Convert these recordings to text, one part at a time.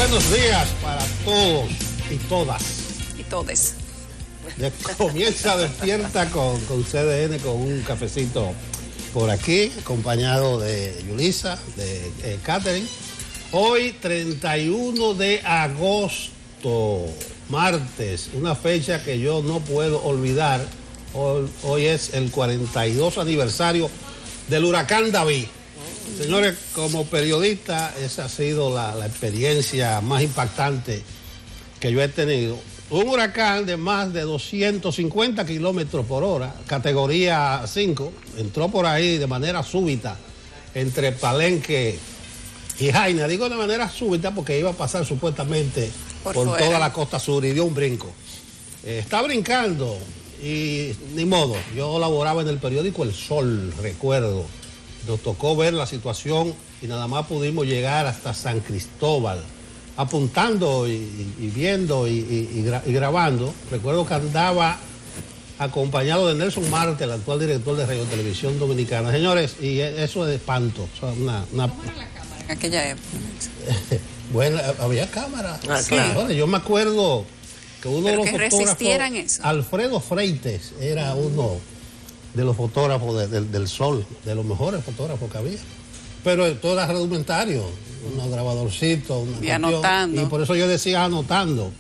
Buenos días para todos y todas. Y todes. Comienza Despierta con CDN, con un cafecito por aquí, acompañado de Yulisa, de Catherine. Hoy, 31 de agosto, martes, una fecha que yo no puedo olvidar. Hoy es el 42 aniversario del huracán David. Señores, como periodista, esa ha sido la experiencia más impactante que yo he tenido. Un huracán de más de 250 kilómetros por hora, categoría 5, entró por ahí de manera súbita entre Palenque y Jaina. Digo de manera súbita porque iba a pasar supuestamente por toda la costa sur y dio un brinco. Está brincando y ni modo. Yo laboraba en el periódico El Sol, recuerdo. Nos tocó ver la situación y nada más pudimos llegar hasta San Cristóbal, apuntando y viendo y grabando. Recuerdo que andaba acompañado de Nelson Marte, el actual director de Radio Televisión Dominicana. Señores, y eso es de espanto. O sea, ¿Cómo era la cámara en aquella época? Bueno, había cámara. Sí. Claro. Yo me acuerdo que uno de los fotógrafos, eso. Alfredo Freites, era uno de los fotógrafos del Sol, de los mejores fotógrafos que había. Pero todo era rudimentario, unos grabadorcitos, una y anotando. Y por eso yo decía anotando.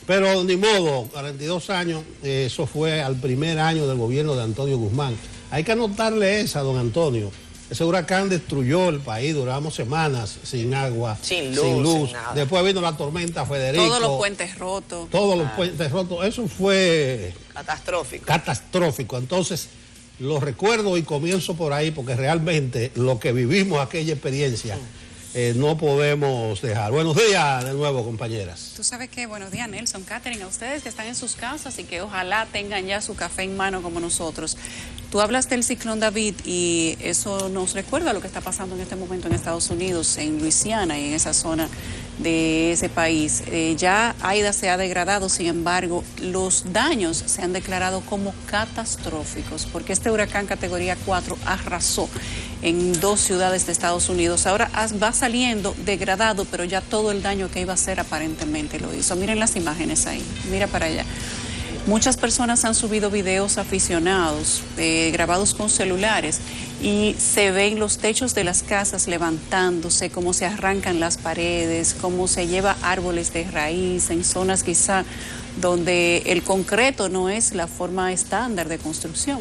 Pero ni modo, 42 años, eso fue al primer año del gobierno de Antonio Guzmán. Hay que anotarle esa, don Antonio. Ese huracán destruyó el país, duramos semanas sin agua, sin luz. Sin nada. Después vino la tormenta Federico. Todos los puentes rotos. Todos los puentes rotos. Eso fue catastrófico. Catastrófico. Entonces, lo recuerdo y comienzo por ahí porque realmente lo que vivimos aquella experiencia no podemos dejar. Buenos días de nuevo, compañeras. Tú sabes que, buenos días, Nelson, Catherine, a ustedes que están en sus casas y que ojalá tengan ya su café en mano como nosotros. Tú hablas del ciclón David y eso nos recuerda lo que está pasando en este momento en Estados Unidos, en Luisiana y en esa zona de ese país. Ya Aida se ha degradado, sin embargo, los daños se han declarado como catastróficos porque este huracán categoría 4 arrasó en 2 ciudades de Estados Unidos. Ahora va saliendo degradado, pero ya todo el daño que iba a hacer aparentemente lo hizo. Miren las imágenes ahí, mira para allá. Muchas personas han subido videos aficionados, grabados con celulares, y se ven los techos de las casas levantándose, cómo se arrancan las paredes, cómo se lleva árboles de raíz en zonas quizá donde el concreto no es la forma estándar de construcción.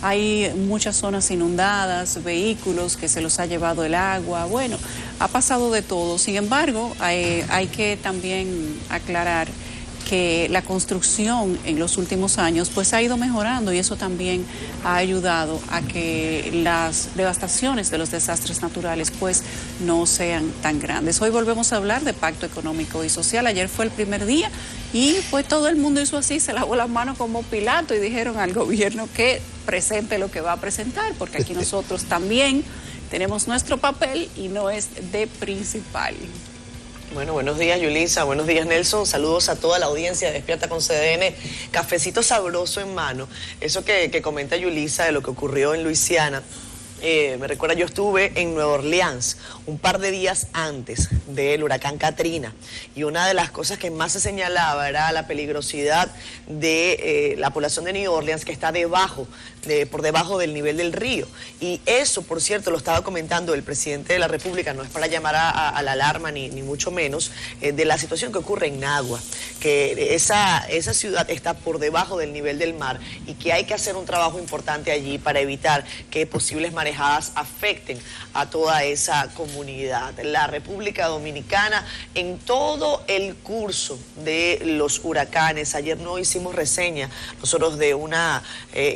Hay muchas zonas inundadas, vehículos que se los ha llevado el agua. Bueno, ha pasado de todo. Sin embargo, hay que también aclarar que la construcción en los últimos años pues ha ido mejorando y eso también ha ayudado a que las devastaciones de los desastres naturales pues no sean tan grandes. Hoy volvemos a hablar de pacto económico y social. Ayer fue el primer día y pues todo el mundo hizo así, se lavó las manos como Pilato y dijeron al gobierno que presente lo que va a presentar, porque aquí nosotros también tenemos nuestro papel y no es de principal. Bueno, buenos días Yulisa, buenos días Nelson, saludos a toda la audiencia de Despierta con CDN, cafecito sabroso en mano. Eso que comenta Yulisa de lo que ocurrió en Luisiana, me recuerda, yo estuve en Nueva Orleans un par de días antes del huracán Katrina y una de las cosas que más se señalaba era la peligrosidad de la población de New Orleans que está por debajo del nivel del río. Y eso, por cierto, lo estaba comentando el presidente de la República, no es para llamar a la alarma ni mucho menos, de la situación que ocurre en Nagua, que esa ciudad está por debajo del nivel del mar y que hay que hacer un trabajo importante allí para evitar que posibles marejadas afecten a toda esa comunidad. La República Dominicana, en todo el curso de los huracanes, ayer no hicimos reseña nosotros de una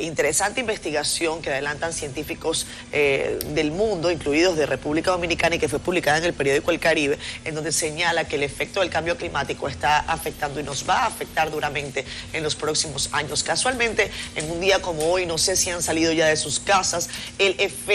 interesante investigación que adelantan científicos del mundo, incluidos de República Dominicana, y que fue publicada en el periódico El Caribe, en donde señala que el efecto del cambio climático está afectando y nos va a afectar duramente en los próximos años. Casualmente, en un día como hoy, no sé si han salido ya de sus casas, el efecto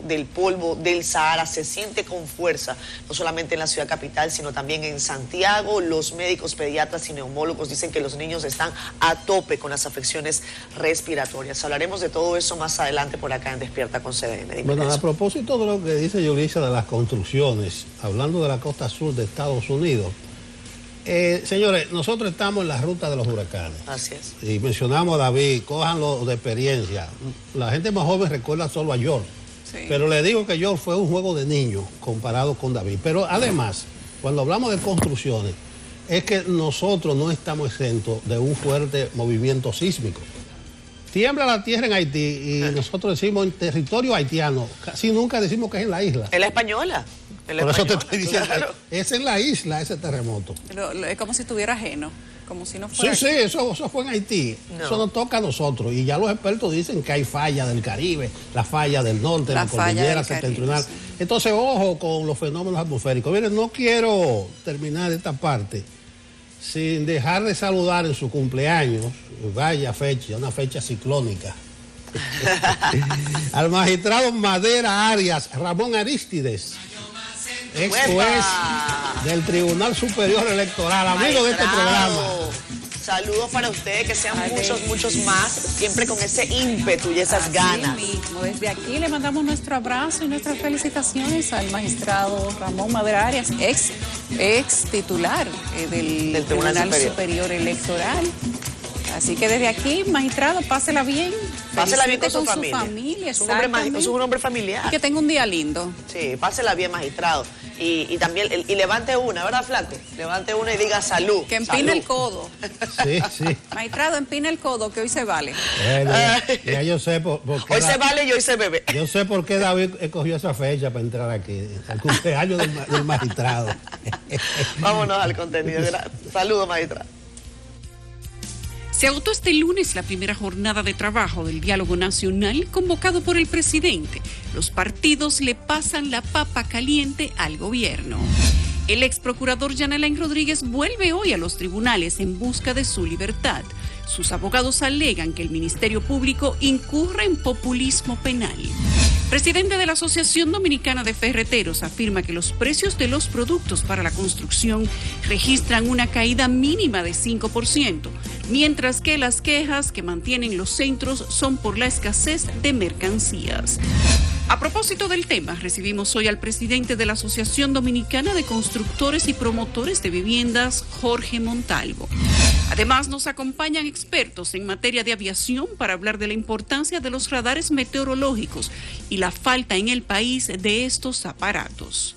del polvo del Sahara se siente con fuerza, no solamente en la ciudad capital, sino también en Santiago. Los médicos, pediatras y neumólogos dicen que los niños están a tope con las afecciones respiratorias. Hablaremos de todo eso más adelante por acá en Despierta con CDN. Bueno, a propósito de lo que dice Yulisa de las construcciones, hablando de la costa sur de Estados Unidos, Señores, nosotros estamos en la ruta de los huracanes. Así es. Y mencionamos a David, cójanlo de experiencia. La gente más joven recuerda solo a George. Sí. Pero le digo que George fue un juego de niños comparado con David. Pero además, cuando hablamos de construcciones, es que nosotros no estamos exentos de un fuerte movimiento sísmico. Tiembla la tierra en Haití y nosotros decimos en territorio haitiano. Casi nunca decimos que es en la isla. En la española. Por eso te estoy diciendo, claro. Es en la isla ese terremoto. Es como si estuviera ajeno, como si no fuera... Sí, eso fue en Haití. No. Eso nos toca a nosotros. Y ya los expertos dicen que hay falla del Caribe, la falla del norte, la cordillera septentrional. Sí. Entonces, ojo con los fenómenos atmosféricos. Miren, no quiero terminar esta parte sin dejar de saludar en su cumpleaños, vaya fecha, una fecha ciclónica, al magistrado Madera Arias Ramón Arístides, ex juez del Tribunal Superior Electoral, amigo de este programa. Saludos para ustedes, que sean muchos más, siempre con ese ímpetu y esas ganas. Mismo. Desde aquí le mandamos nuestro abrazo y nuestras felicitaciones al magistrado Ramón Madera Arias, ex titular del Tribunal Superior Electoral. Así que desde aquí, magistrado, pásela bien. Pásela bien con su familia. Es un hombre familiar. Y que tenga un día lindo. Sí, pásela bien, magistrado. Y también, levante una, ¿verdad, flaco? Levante una y diga salud. Que empine el codo. Sí. Magistrado, empine el codo, que hoy se vale. Ya yo sé por qué. Hoy se vale y hoy se bebe. Yo sé por qué David escogió esa fecha para entrar aquí, al cumpleaños del magistrado. Vámonos al contenido. Saludos, magistrado. Se agotó este lunes la primera jornada de trabajo del diálogo nacional convocado por el presidente. Los partidos le pasan la papa caliente al gobierno. El ex procurador Jean Alain Rodríguez vuelve hoy a los tribunales en busca de su libertad. Sus abogados alegan que el Ministerio Público incurre en populismo penal. Presidente de la Asociación Dominicana de Ferreteros afirma que los precios de los productos para la construcción registran una caída mínima de 5%, mientras que las quejas que mantienen los centros son por la escasez de mercancías. A propósito del tema, recibimos hoy al presidente de la Asociación Dominicana de Constructores y Promotores de Viviendas, Jorge Montalvo. Además, nos acompañan expertos en materia de aviación para hablar de la importancia de los radares meteorológicos y la falta en el país de estos aparatos.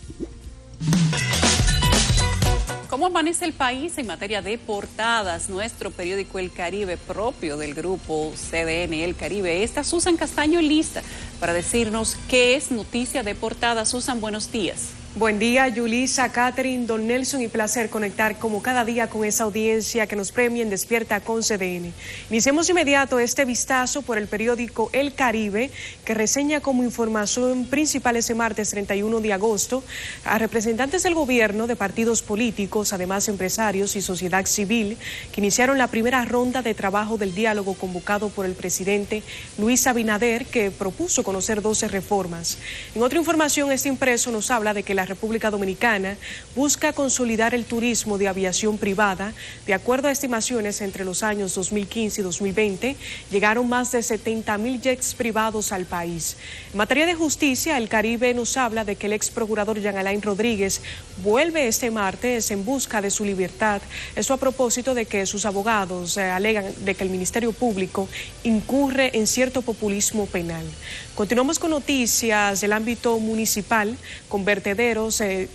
¿Cómo amanece el país en materia de portadas? Nuestro periódico El Caribe, propio del grupo CDN El Caribe, está Susan Castaño lista para decirnos qué es noticia de portada. Susan, buenos días. Buen día, Yulisa, Catherine, don Nelson, y placer conectar como cada día con esa audiencia que nos premia en Despierta con CDN. Iniciemos inmediato este vistazo por el periódico El Caribe, que reseña como información principal ese martes 31 de agosto a representantes del gobierno, de partidos políticos, además empresarios y sociedad civil, que iniciaron la primera ronda de trabajo del diálogo convocado por el presidente Luis Abinader, que propuso conocer 12 reformas. En otra información, este impreso nos habla de que la República Dominicana busca consolidar el turismo de aviación privada. De acuerdo a estimaciones, entre los años 2015 y 2020 llegaron más de 70.000 jets privados al país. En materia de justicia, El Caribe nos habla de que el ex procurador Jean Alain Rodríguez vuelve este martes en busca de su libertad. Esto a propósito de que sus abogados alegan de que el Ministerio Público incurre en cierto populismo penal. Continuamos con noticias del ámbito municipal, con vertederos,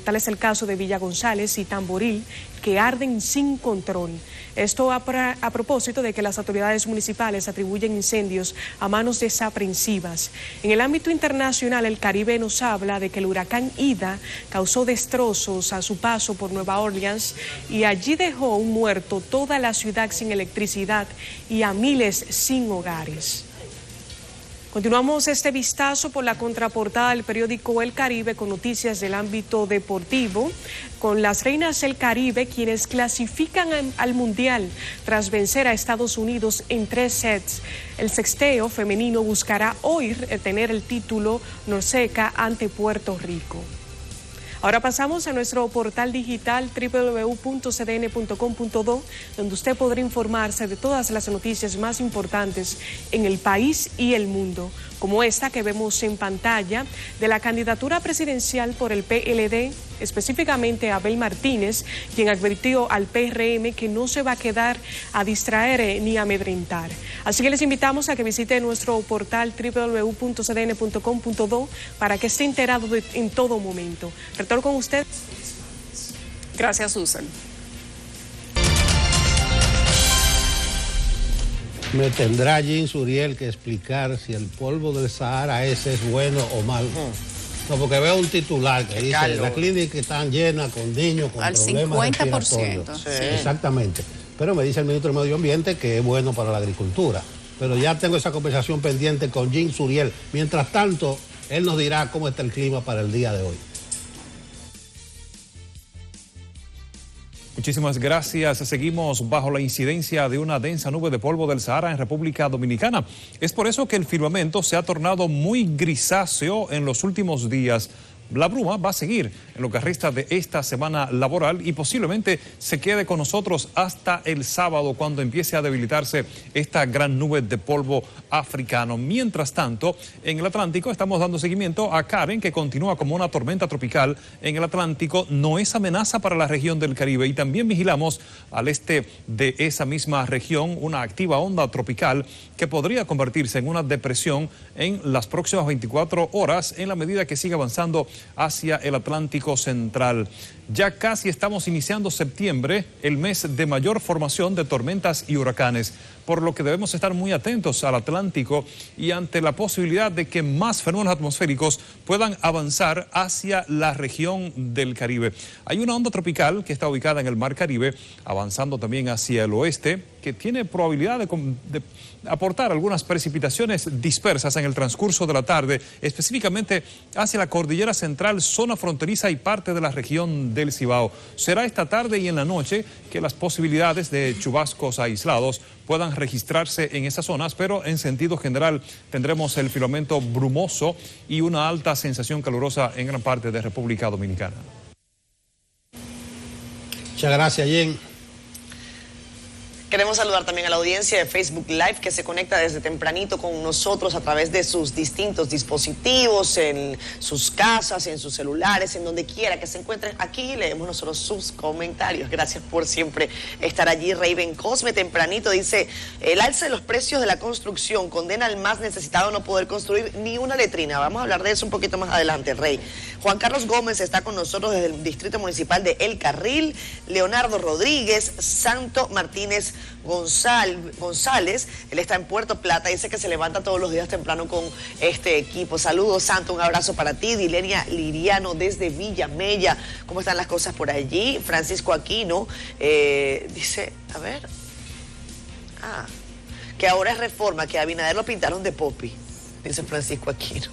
tal es el caso de Villa González y Tamboril, que arden sin control. Esto a propósito de que las autoridades municipales atribuyen incendios a manos desaprensivas. En el ámbito internacional, El Caribe nos habla de que el huracán Ida causó destrozos a su paso por Nueva Orleans y allí dejó un muerto, toda la ciudad sin electricidad y a miles sin hogares. Continuamos este vistazo por la contraportada del periódico El Caribe con noticias del ámbito deportivo, con las reinas del Caribe, quienes clasifican al Mundial tras vencer a Estados Unidos en 3 sets. El sexteo femenino buscará hoy tener el título Norseca ante Puerto Rico. Ahora pasamos a nuestro portal digital www.cdn.com.do, donde usted podrá informarse de todas las noticias más importantes en el país y el mundo. como esta que vemos en pantalla, de la candidatura presidencial por el PLD, específicamente Abel Martínez, quien advirtió al PRM que no se va a quedar a distraer ni a amedrentar. Así que les invitamos a que visite nuestro portal www.cdn.com.do para que esté enterado en todo momento. Retorno con usted. Gracias, Susan. Me tendrá Jean Suriel que explicar si el polvo del Sahara ese es bueno o malo. No, porque veo un titular que dice las clínicas están llenas con niños con problemas respiratorios. Sí. Exactamente. Pero me dice el ministro de Medio Ambiente que es bueno para la agricultura. Pero ya tengo esa conversación pendiente con Jean Suriel. Mientras tanto, él nos dirá cómo está el clima para el día de hoy. Muchísimas gracias. Seguimos bajo la incidencia de una densa nube de polvo del Sahara en República Dominicana. Es por eso que el firmamento se ha tornado muy grisáceo en los últimos días. La bruma va a seguir en lo que resta de esta semana laboral y posiblemente se quede con nosotros hasta el sábado cuando empiece a debilitarse esta gran nube de polvo africano. Mientras tanto, en el Atlántico estamos dando seguimiento a Karen, que continúa como una tormenta tropical en el Atlántico. No es amenaza para la región del Caribe y también vigilamos al este de esa misma región una activa onda tropical que podría convertirse en una depresión en las próximas 24 horas en la medida que siga avanzando hacia el Atlántico Central. Ya casi estamos iniciando septiembre, el mes de mayor formación de tormentas y huracanes, por lo que debemos estar muy atentos al Atlántico y ante la posibilidad de que más fenómenos atmosféricos puedan avanzar hacia la región del Caribe. Hay una onda tropical que está ubicada en el Mar Caribe, avanzando también hacia el oeste, que tiene probabilidad de aportar algunas precipitaciones dispersas en el transcurso de la tarde, específicamente hacia la cordillera central, zona fronteriza y parte de la región del Cibao. Será esta tarde y en la noche que las posibilidades de chubascos aislados puedan registrarse en esas zonas, pero en sentido general tendremos el firmamento brumoso y una alta sensación calurosa en gran parte de República Dominicana. Muchas gracias, Jen. Queremos saludar también a la audiencia de Facebook Live que se conecta desde tempranito con nosotros a través de sus distintos dispositivos, en sus casas, en sus celulares, en donde quiera que se encuentren. Aquí leemos nosotros sus comentarios. Gracias por siempre estar allí. Raven Cosme tempranito dice, el alza de los precios de la construcción condena al más necesitado a no poder construir ni una letrina. Vamos a hablar de eso un poquito más adelante, Rey. Juan Carlos Gómez está con nosotros desde el Distrito Municipal de El Carril. Leonardo Rodríguez, Santo Martínez González, él está en Puerto Plata, dice que se levanta todos los días temprano con este equipo. Saludos, Santo, un abrazo para ti. Dilenia Liriano desde Villa Mella, ¿cómo están las cosas por allí? Francisco Aquino dice, a ver, que ahora es Reforma, que a Abinader lo pintaron de popi, dice Francisco Aquino.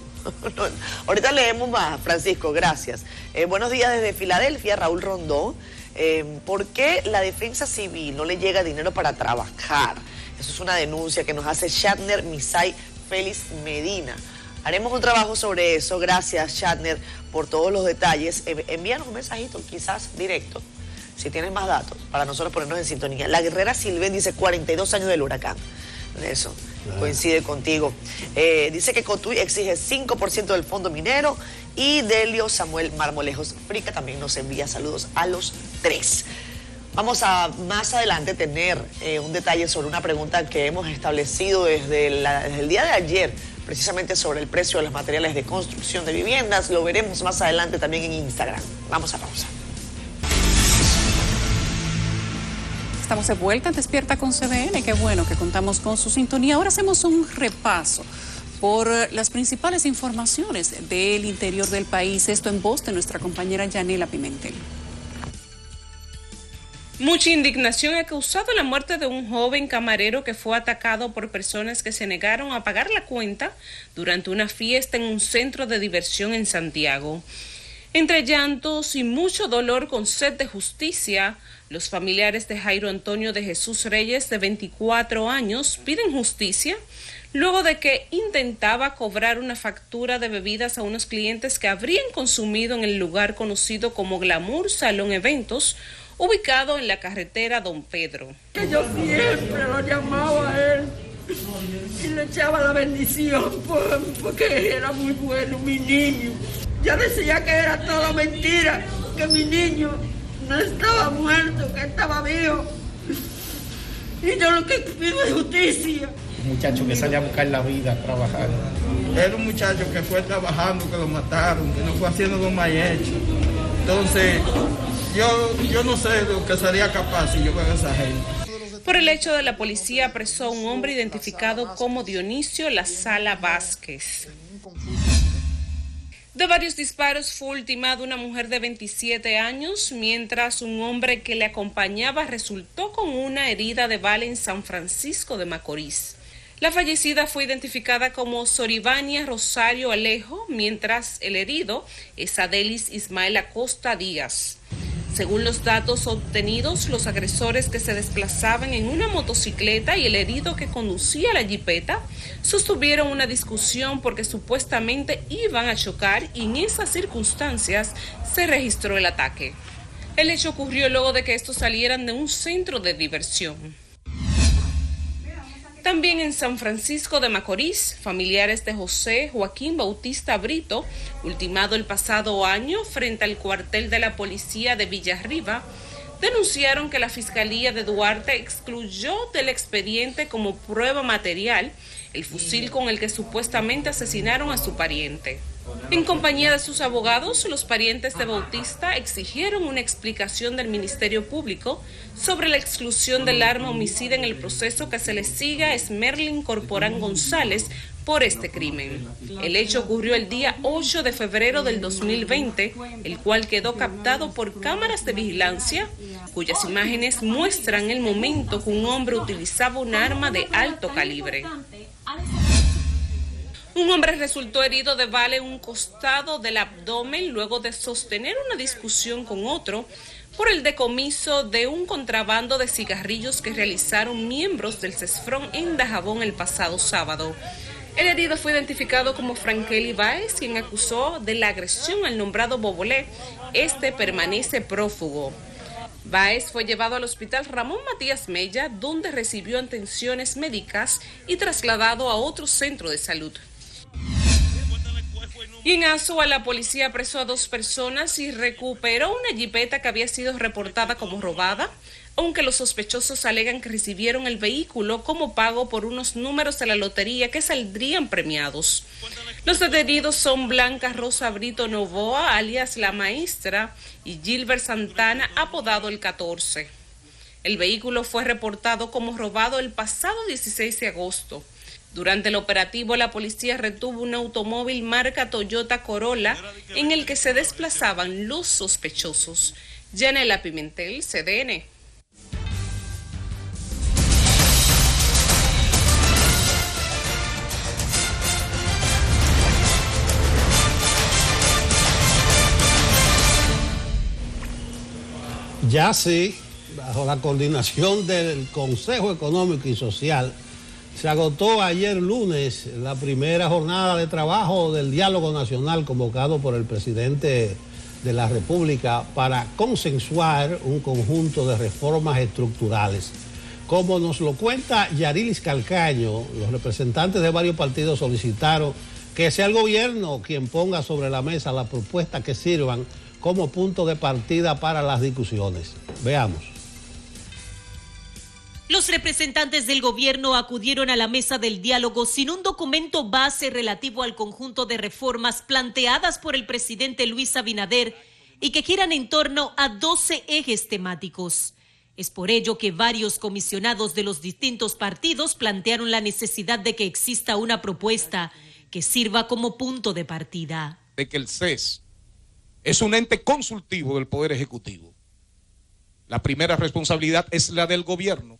No, ahorita leemos más, Francisco, gracias. Buenos días desde Filadelfia, Raúl Rondón. ¿Por qué la defensa civil no le llega dinero para trabajar? Eso es una denuncia que nos hace Shatner Misay Félix Medina. Haremos un trabajo sobre eso. Gracias, Shatner, por todos los detalles. Envíanos un mensajito, quizás directo, si tienes más datos, para nosotros ponernos en sintonía. La Guerrera Silven dice 42 años del huracán. Eso coincide contigo. Dice que Cotuí exige 5% del fondo minero. Y Delio Samuel Marmolejos Frica también nos envía saludos a los tres. Vamos a más adelante tener un detalle sobre una pregunta que hemos establecido desde el día de ayer, precisamente sobre el precio de los materiales de construcción de viviendas. Lo veremos más adelante también en Instagram. Vamos a pausa. Estamos de vuelta en Despierta con CDN. Qué bueno que contamos con su sintonía. Ahora hacemos un repaso por las principales informaciones del interior del país. Esto en voz de nuestra compañera Yanela Pimentel. Mucha indignación ha causado la muerte de un joven camarero que fue atacado por personas que se negaron a pagar la cuenta durante una fiesta en un centro de diversión en Santiago. Entre llantos y mucho dolor con sed de justicia, los familiares de Jairo Antonio de Jesús Reyes, de 24 años, piden justicia luego de que intentaba cobrar una factura de bebidas a unos clientes que habrían consumido en el lugar conocido como Glamour Salón Eventos, ubicado en la carretera Don Pedro. Yo siempre lo llamaba a él y le echaba la bendición porque era muy bueno mi niño. Yo decía que era todo mentira, que mi niño no estaba muerto, que estaba vivo. Y yo lo que pido es justicia. Un muchacho que sale a buscar la vida, a trabajar. Era un muchacho que fue trabajando, que lo mataron, que no fue haciendo lo más hecho. Entonces, yo no sé de lo que sería capaz si yo fuera esa gente. Por el hecho de la policía apresó a un hombre identificado como Dionisio La Sala Vázquez. De varios disparos fue ultimada una mujer de 27 años, mientras un hombre que le acompañaba resultó con una herida de bala en San Francisco de Macorís. La fallecida fue identificada como Soribania Rosario Alejo, mientras el herido es Adelis Ismael Acosta Díaz. Según los datos obtenidos, los agresores que se desplazaban en una motocicleta y el herido que conducía la jipeta sostuvieron una discusión porque supuestamente iban a chocar y en esas circunstancias se registró el ataque. El hecho ocurrió luego de que estos salieran de un centro de diversión. También en San Francisco de Macorís, familiares de José Joaquín Bautista Brito, ultimado el pasado año frente al cuartel de la policía de Villarriba, denunciaron que la Fiscalía de Duarte excluyó del expediente como prueba material el fusil con el que supuestamente asesinaron a su pariente. En compañía de sus abogados, los parientes de Bautista exigieron una explicación del Ministerio Público sobre la exclusión del arma homicida en el proceso que se le siga a Esmerlin Corporán González por este crimen. El hecho ocurrió el día 8 de febrero del 2020, el cual quedó captado por cámaras de vigilancia, cuyas imágenes muestran el momento que un hombre utilizaba un arma de alto calibre. Un hombre resultó herido de bala en un costado del abdomen luego de sostener una discusión con otro por el decomiso de un contrabando de cigarrillos que realizaron miembros del CESFRON en Dajabón el pasado sábado. El herido fue identificado como Frankeli Báez, quien acusó de la agresión al nombrado Bobolé. Este permanece prófugo. Báez fue llevado al hospital Ramón Matías Mella, donde recibió atenciones médicas y trasladado a otro centro de salud. Y en Azua, la policía apresó a 2 personas y recuperó una jipeta que había sido reportada como robada, aunque los sospechosos alegan que recibieron el vehículo como pago por unos números de la lotería que saldrían premiados. Los detenidos son Blanca Rosa Brito Novoa, alias La Maestra, y Gilbert Santana, apodado El 14. El vehículo fue reportado como robado el pasado 16 de agosto. Durante el operativo, la policía retuvo un automóvil marca Toyota Corolla en el que se desplazaban los sospechosos. Yanela Pimentel, CDN. Ya sí, bajo la coordinación del Consejo Económico y Social, se agotó ayer lunes la primera jornada de trabajo del diálogo nacional convocado por el presidente de la República para consensuar un conjunto de reformas estructurales. Como nos lo cuenta Yarilis Calcaño, los representantes de varios partidos solicitaron que sea el gobierno quien ponga sobre la mesa las propuestas que sirvan como punto de partida para las discusiones. Veamos. Los representantes del gobierno acudieron a la mesa del diálogo sin un documento base relativo al conjunto de reformas planteadas por el presidente Luis Abinader y que giran en torno a 12 ejes temáticos. Es por ello que varios comisionados de los distintos partidos plantearon la necesidad de que exista una propuesta que sirva como punto de partida. De que el CES es un ente consultivo del Poder Ejecutivo. La primera responsabilidad es la del gobierno,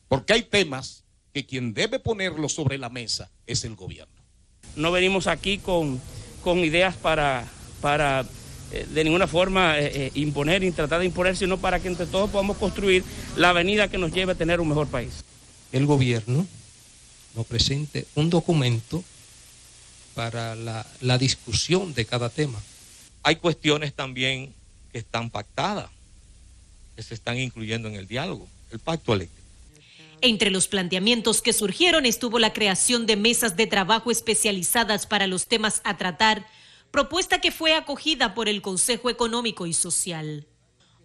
porque hay temas que quien debe ponerlos sobre la mesa es el gobierno. No venimos aquí con ideas para de ninguna forma imponer y tratar de imponer, sino para que entre todos podamos construir la avenida que nos lleve a tener un mejor país. El gobierno nos presente un documento para la discusión de cada tema. Hay cuestiones también que están pactadas, que se están incluyendo en el diálogo, el pacto eléctrico. Entre los planteamientos que surgieron estuvo la creación de mesas de trabajo especializadas para los temas a tratar, propuesta que fue acogida por el Consejo Económico y Social.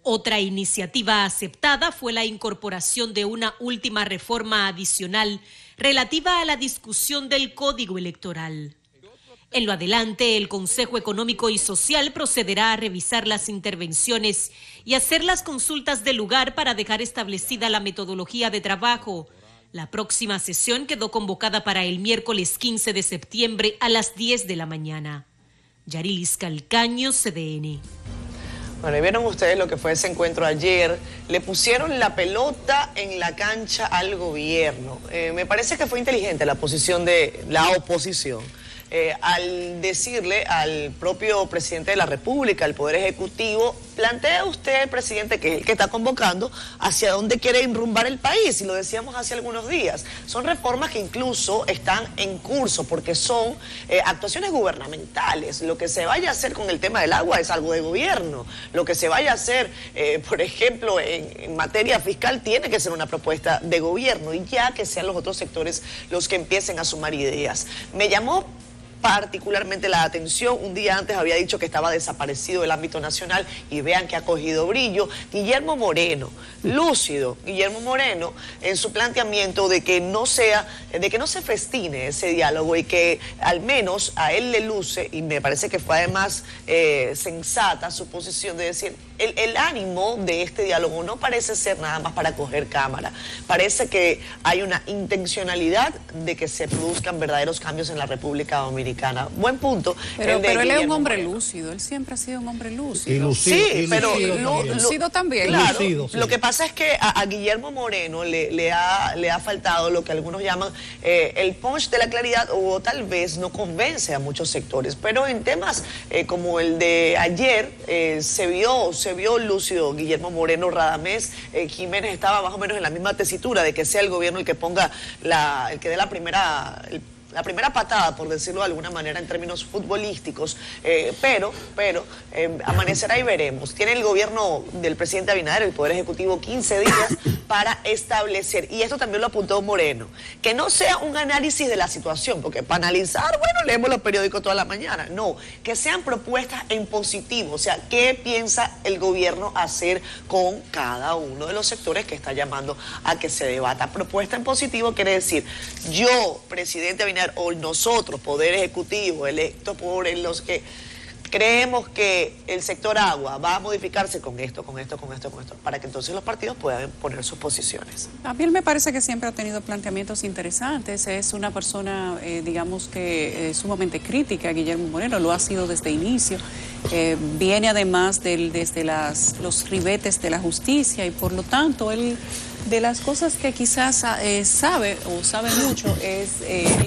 Otra iniciativa aceptada fue la incorporación de una última reforma adicional relativa a la discusión del Código Electoral. En lo adelante, el Consejo Económico y Social procederá a revisar las intervenciones y hacer las consultas del lugar para dejar establecida la metodología de trabajo. La próxima sesión quedó convocada para el miércoles 15 de septiembre a las 10 de la mañana. Yarilis Calcaño, CDN. Bueno, y vieron ustedes lo que fue ese encuentro ayer. Le pusieron la pelota en la cancha al gobierno. Me parece que fue inteligente la posición de la oposición. Al decirle al propio presidente de la República, al Poder Ejecutivo, plantea usted, presidente, que es el que está convocando, hacia dónde quiere enrumbar el país, y lo decíamos hace algunos días. Son reformas que incluso están en curso, porque son actuaciones gubernamentales. Lo que se vaya a hacer con el tema del agua es algo de gobierno. Lo que se vaya a hacer, por ejemplo, en materia fiscal, tiene que ser una propuesta de gobierno, y ya que sean los otros sectores los que empiecen a sumar ideas. Me llamó particularmente la atención, un día antes había dicho que estaba desaparecido del ámbito nacional, y vean que ha cogido brillo, Guillermo Moreno, lúcido, Guillermo Moreno, en su planteamiento de que no se festine ese diálogo, y que al menos a él le luce, y me parece que fue además sensata su posición de decir, el ánimo de este diálogo no parece ser nada más para coger cámara, parece que hay una intencionalidad de que se produzcan verdaderos cambios en la República Dominicana. Buen punto. Pero él es un hombre lúcido, él siempre ha sido un hombre lúcido. Sí, pero lúcido también. Claro, lo que pasa es que a Guillermo Moreno le ha faltado lo que algunos llaman el punch de la claridad, o tal vez no convence a muchos sectores, pero en temas como el de ayer se vio lúcido Guillermo Moreno. Radamés Jiménez estaba más o menos en la misma tesitura de que sea el gobierno el que ponga el que dé la primera patada, por decirlo de alguna manera, en términos futbolísticos, pero amanecerá y veremos. Tiene el gobierno del presidente Abinader, el Poder Ejecutivo, 15 días para establecer, y esto también lo apuntó Moreno, que no sea un análisis de la situación, porque para analizar, bueno, leemos los periódicos toda la mañana, no, que sean propuestas en positivo, o sea, ¿qué piensa el gobierno hacer con cada uno de los sectores que está llamando a que se debata? Propuesta en positivo quiere decir, yo, presidente Abinader, o nosotros, Poder Ejecutivo, electo por los que creemos que el sector agua va a modificarse con esto, para que entonces los partidos puedan poner sus posiciones. A mí me parece que siempre ha tenido planteamientos interesantes, es una persona, digamos que sumamente crítica, Guillermo Moreno, lo ha sido desde el inicio, viene además desde los ribetes de la justicia, y por lo tanto él, de las cosas que quizás sabe mucho es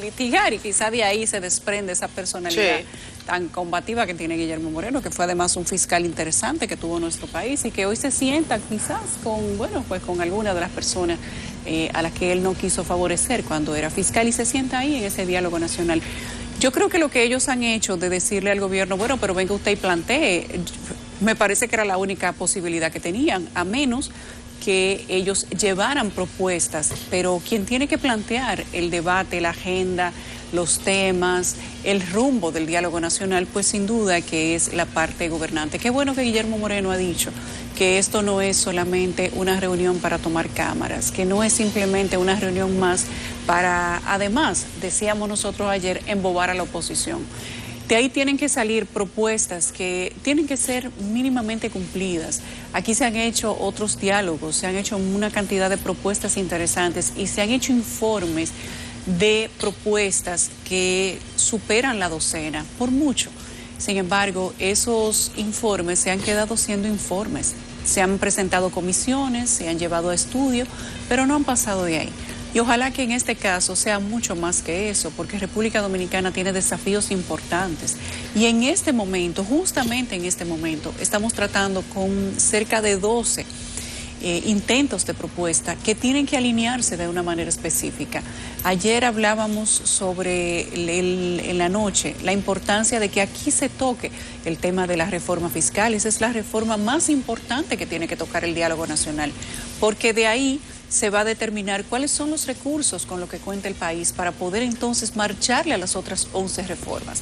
litigar, y quizás de ahí se desprende esa personalidad tan combativa que tiene Guillermo Moreno, que fue además un fiscal interesante que tuvo nuestro país, y que hoy se sienta quizás con alguna de las personas a las que él no quiso favorecer cuando era fiscal, y se sienta ahí en ese diálogo nacional. Yo creo que lo que ellos han hecho de decirle al gobierno, bueno, pero venga usted y plantee, me parece que era la única posibilidad que tenían, a menos que ellos llevaran propuestas, pero quien tiene que plantear el debate, la agenda, los temas, el rumbo del diálogo nacional, pues sin duda que es la parte gobernante. Qué bueno que Guillermo Moreno ha dicho que esto no es solamente una reunión para tomar cámaras, que no es simplemente una reunión más para, además, decíamos nosotros ayer, embobar a la oposición. De ahí tienen que salir propuestas que tienen que ser mínimamente cumplidas. Aquí se han hecho otros diálogos, se han hecho una cantidad de propuestas interesantes, y se han hecho informes de propuestas que superan la docena, por mucho. Sin embargo, esos informes se han quedado siendo informes. Se han presentado comisiones, se han llevado a estudio, pero no han pasado de ahí. Y ojalá que en este caso sea mucho más que eso, porque República Dominicana tiene desafíos importantes. Y en este momento, justamente en este momento, estamos tratando con cerca de 12 intentos de propuesta que tienen que alinearse de una manera específica. Ayer hablábamos sobre en la noche la importancia de que aquí se toque el tema de la reforma fiscal. Esa es la reforma más importante que tiene que tocar el diálogo nacional, porque de ahí se va a determinar cuáles son los recursos con los que cuenta el país para poder entonces marcharle a las otras 11 reformas.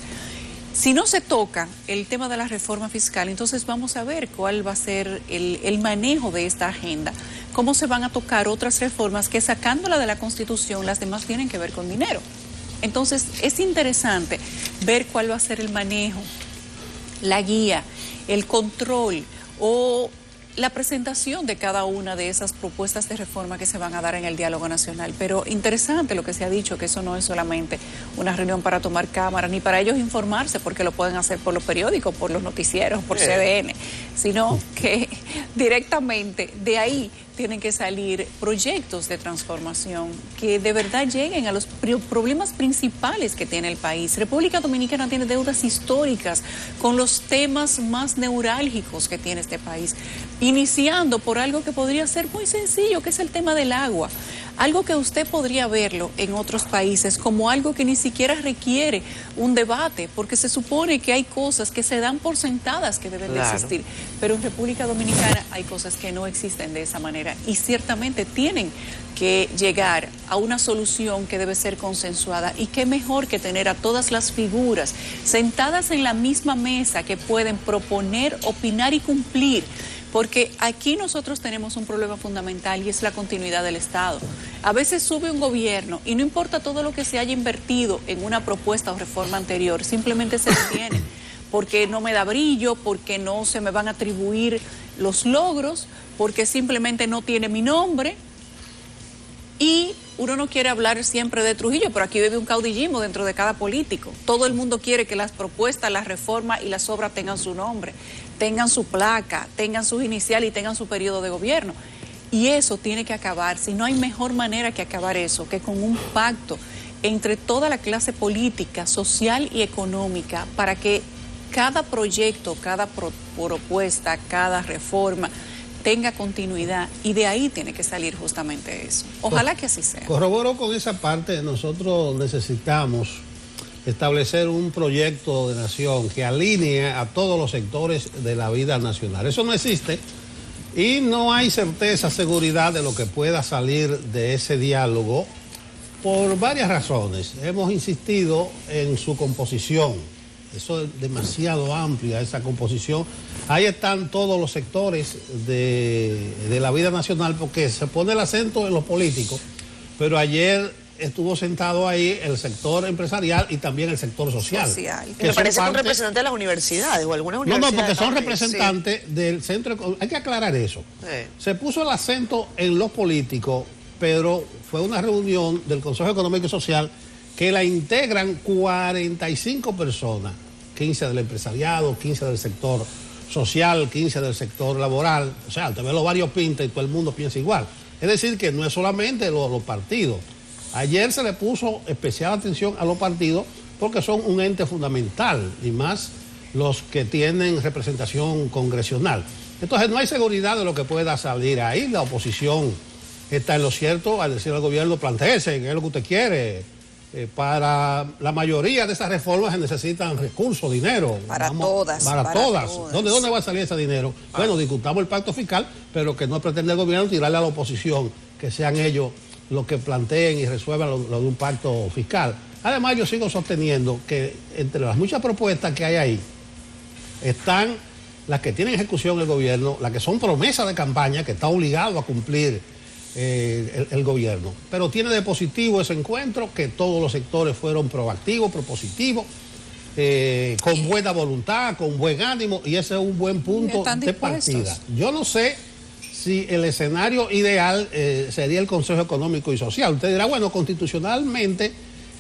Si no se toca el tema de la reforma fiscal, entonces vamos a ver cuál va a ser el manejo de esta agenda, cómo se van a tocar otras reformas que, sacándola de la Constitución, las demás tienen que ver con dinero. Entonces es interesante ver cuál va a ser el manejo, la guía, el control o la presentación de cada una de esas propuestas de reforma que se van a dar en el diálogo nacional. Pero interesante lo que se ha dicho, que eso no es solamente una reunión para tomar cámara, ni para ellos informarse, porque lo pueden hacer por los periódicos, por los noticieros, por CDN, sino que directamente de ahí tienen que salir proyectos de transformación que de verdad lleguen a los problemas principales que tiene el país. República Dominicana tiene deudas históricas con los temas más neurálgicos que tiene este país, iniciando por algo que podría ser muy sencillo, que es el tema del agua. Algo que usted podría verlo en otros países como algo que ni siquiera requiere un debate, porque se supone que hay cosas que se dan por sentadas que deben de existir, pero en República Dominicana hay cosas que no existen de esa manera y ciertamente tienen que llegar a una solución que debe ser consensuada, y qué mejor que tener a todas las figuras sentadas en la misma mesa que pueden proponer, opinar y cumplir. Porque aquí nosotros tenemos un problema fundamental y es la continuidad del Estado. A veces sube un gobierno y no importa todo lo que se haya invertido en una propuesta o reforma anterior, simplemente se detiene porque no me da brillo, porque no se me van a atribuir los logros, porque simplemente no tiene mi nombre. Y uno no quiere hablar siempre de Trujillo, pero aquí vive un caudillismo dentro de cada político. Todo el mundo quiere que las propuestas, las reformas y las obras tengan su nombre, tengan su placa, tengan sus iniciales y tengan su periodo de gobierno. Y eso tiene que acabar. Si no hay mejor manera que acabar eso, que con un pacto entre toda la clase política, social y económica, para que cada proyecto, cada propuesta, cada reforma tenga continuidad, y de ahí tiene que salir justamente eso. Ojalá que así sea. Corroboro con esa parte. Nosotros necesitamos establecer un proyecto de nación que alinee a todos los sectores de la vida nacional. Eso no existe y no hay certeza, seguridad de lo que pueda salir de ese diálogo por varias razones. Hemos insistido en su composición. Eso es demasiado amplia, esa composición. Ahí están todos los sectores de la vida nacional, porque se pone el acento en los políticos, pero ayer estuvo sentado ahí el sector empresarial y también el sector social. Me parece que un representante de las universidades o algunas universidades. No, porque son representantes del centro. Hay que aclarar eso. Se puso el acento en los políticos, pero fue una reunión del Consejo Económico y Social que la integran 45 personas, 15 del empresariado, 15 del sector social, 15 del sector laboral. O sea, te ves los varios pintas y todo el mundo piensa igual. Es decir, que no es solamente los partidos. Ayer se le puso especial atención a los partidos porque son un ente fundamental, y más los que tienen representación congresional. Entonces no hay seguridad de lo que pueda salir ahí. La oposición está en lo cierto al decir al gobierno: plantéese, que es lo que usted quiere. Para la mayoría de esas reformas se necesitan recursos, dinero. Para todas. ¿Dónde va a salir ese dinero? Bueno, discutamos el pacto fiscal, pero que no pretende el gobierno tirarle a la oposición, que sean ellos los que planteen y resuelvan lo de un pacto fiscal. Además, yo sigo sosteniendo que entre las muchas propuestas que hay ahí están las que tienen ejecución el gobierno, las que son promesas de campaña que está obligado a cumplir el gobierno. Pero tiene de positivo ese encuentro que todos los sectores fueron proactivos, propositivos, con buena voluntad, con buen ánimo, y ese es un buen punto de partida. Yo no sé si el escenario ideal sería el Consejo Económico y Social. Usted dirá, bueno, constitucionalmente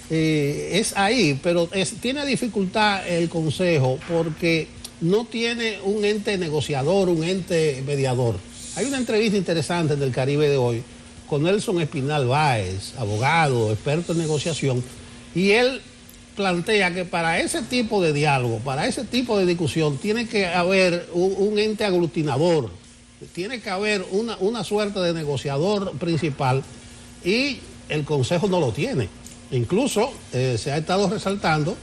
es ahí, pero tiene dificultad el Consejo porque no tiene un ente negociador, un ente mediador. Hay una entrevista interesante en el Caribe de hoy con Nelson Espinal Báez, abogado, experto en negociación, y él plantea que para ese tipo de diálogo, para ese tipo de discusión, tiene que haber un ente aglutinador, tiene que haber una suerte de negociador principal, y el Consejo no lo tiene. Incluso se ha estado resaltando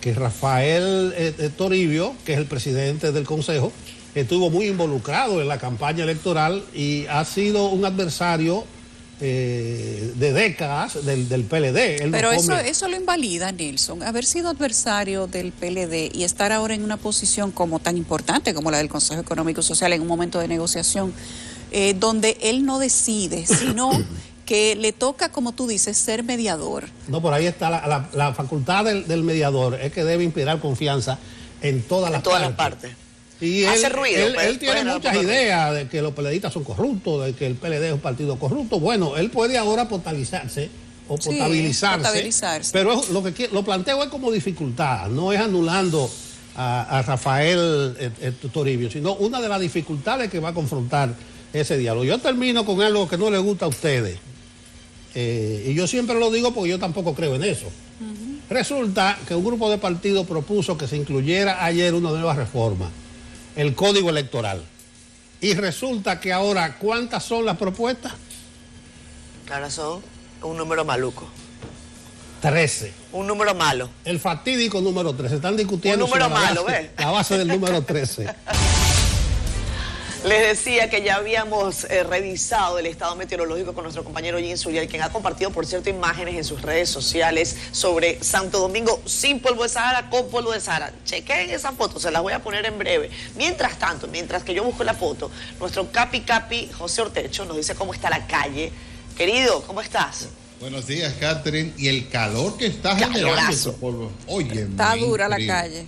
que Rafael Toribio, que es el presidente del Consejo, estuvo muy involucrado en la campaña electoral y ha sido un adversario de décadas del PLD. Pero eso lo invalida, Nelson. Haber sido adversario del PLD y estar ahora en una posición como tan importante como la del Consejo Económico y Social en un momento de negociación, donde él no decide, sino que le toca, como tú dices, ser mediador. No, por ahí está la facultad del mediador, es que debe inspirar confianza en todas las partes. Y hace ruido. Él tiene muchas ideas de que los PLDistas son corruptos, de que el PLD es un partido corrupto. Bueno, él puede ahora potabilizarse, pero lo planteo es como dificultad, no es anulando a Rafael Toribio, sino una de las dificultades que va a confrontar ese diálogo. Yo termino con algo que no le gusta a ustedes, y yo siempre lo digo porque yo tampoco creo en eso. Resulta que un grupo de partidos propuso que se incluyera ayer una nueva reforma, el Código Electoral. Y resulta que ahora, ¿cuántas son las propuestas? Ahora son un número maluco. 13. Un número malo. El fatídico número 13. Están discutiendo un número malo, ¿ves? La base del número 13. Les decía que ya habíamos revisado el estado meteorológico con nuestro compañero Jim Suriel, quien ha compartido, por cierto, imágenes en sus redes sociales sobre Santo Domingo sin polvo de Sahara, con polvo de Sahara. Chequen esa foto, se las voy a poner en breve. Mientras tanto, mientras que yo busco la foto, nuestro capi José Ortecho nos dice cómo está la calle. Querido, ¿cómo estás? Buenos días, Catherine. Y el calor que está generando ese polvo. Oye, está dura la calle.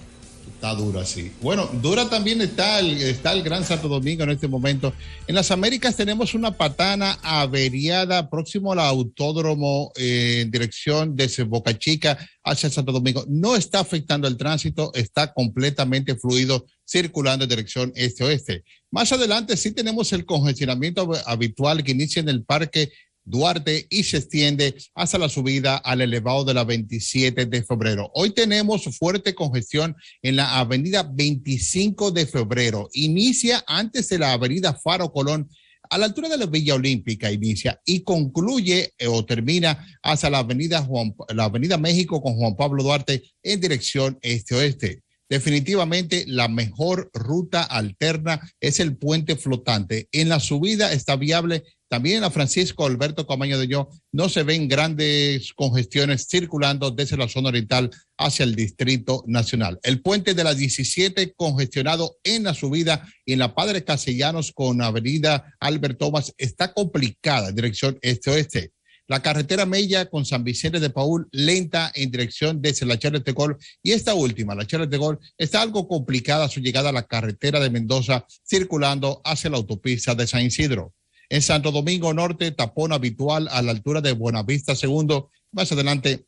Está dura, sí. Bueno, dura también está el Gran Santo Domingo en este momento. En las Américas tenemos una patana averiada próximo al autódromo en dirección desde Boca Chica hacia Santo Domingo. No está afectando el tránsito, está completamente fluido circulando en dirección este-oeste. Más adelante sí tenemos el congestionamiento habitual que inicia en el Parque Duarte y se extiende hasta la subida al elevado de la 27 de febrero. Hoy tenemos fuerte congestión en la avenida 25 de febrero. Inicia antes de la avenida Faro Colón, a la altura de la Villa Olímpica inicia y concluye o termina hasta la avenida México con Juan Pablo Duarte en dirección este-oeste. Definitivamente la mejor ruta alterna es el puente flotante. En la subida está viable. También en la Francisco Alberto Camaño de Yo no se ven grandes congestiones circulando desde la zona oriental hacia el Distrito Nacional. El puente de la 17 congestionado en la subida y en la Padre Castellanos con avenida Albert Thomas está complicada en dirección este-oeste. La carretera Mella con San Vicente de Paúl lenta en dirección desde la Charles de Gaulle y esta última, la Charles de Gaulle, está algo complicada su llegada a la carretera de Mendoza circulando hacia la autopista de San Isidro. En Santo Domingo Norte, tapón habitual a la altura de Buenavista Segundo, más adelante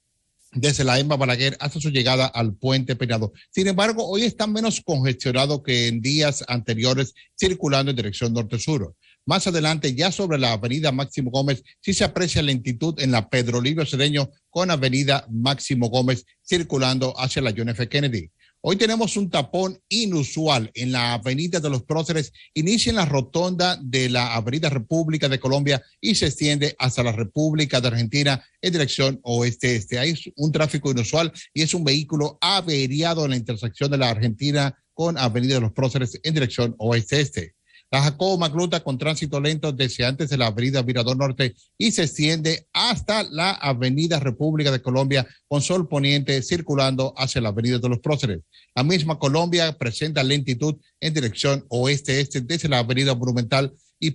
desde la Emma Balaguer hasta su llegada al Puente Penado. Sin embargo, hoy está menos congestionado que en días anteriores circulando en dirección norte-sur. Más adelante, ya sobre la avenida Máximo Gómez, sí se aprecia lentitud en la Pedro Livio Cedeño con avenida Máximo Gómez circulando hacia la John F. Kennedy. Hoy tenemos un tapón inusual en la avenida de los Próceres, inicia en la rotonda de la avenida República de Colombia y se extiende hasta la República de Argentina en dirección oeste-este. Hay un tráfico inusual y es un vehículo averiado en la intersección de la Argentina con avenida de los Próceres en dirección oeste-este. La Jacobo Magluta con tránsito lento desde antes de la avenida Mirador Norte y se extiende hasta la avenida República de Colombia con sol poniente circulando hacia la avenida de los Próceres. La misma Colombia presenta lentitud en dirección oeste-este desde la avenida Monumental y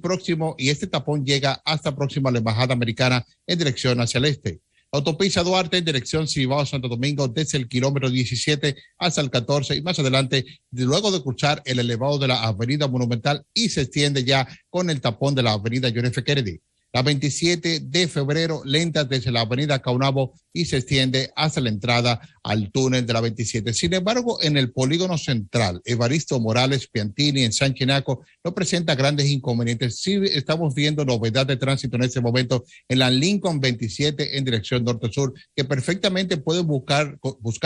este tapón llega hasta próximo a la Embajada Americana en dirección hacia el este. Autopista Duarte en dirección Cibao Santo Domingo desde el kilómetro 17 hasta el 14 y más adelante, luego de cruzar el elevado de la avenida Monumental y se extiende ya con el tapón de la avenida John F. Kennedy. La 27 de febrero lenta desde la avenida Caunabo y se extiende hasta la entrada al túnel de la 27. Sin embargo, en el polígono central, Evaristo Morales Piantini en San Chinaco no presenta grandes inconvenientes. Sí estamos viendo novedad de tránsito en este momento en la Lincoln 27 en dirección norte-sur, que perfectamente pueden buscar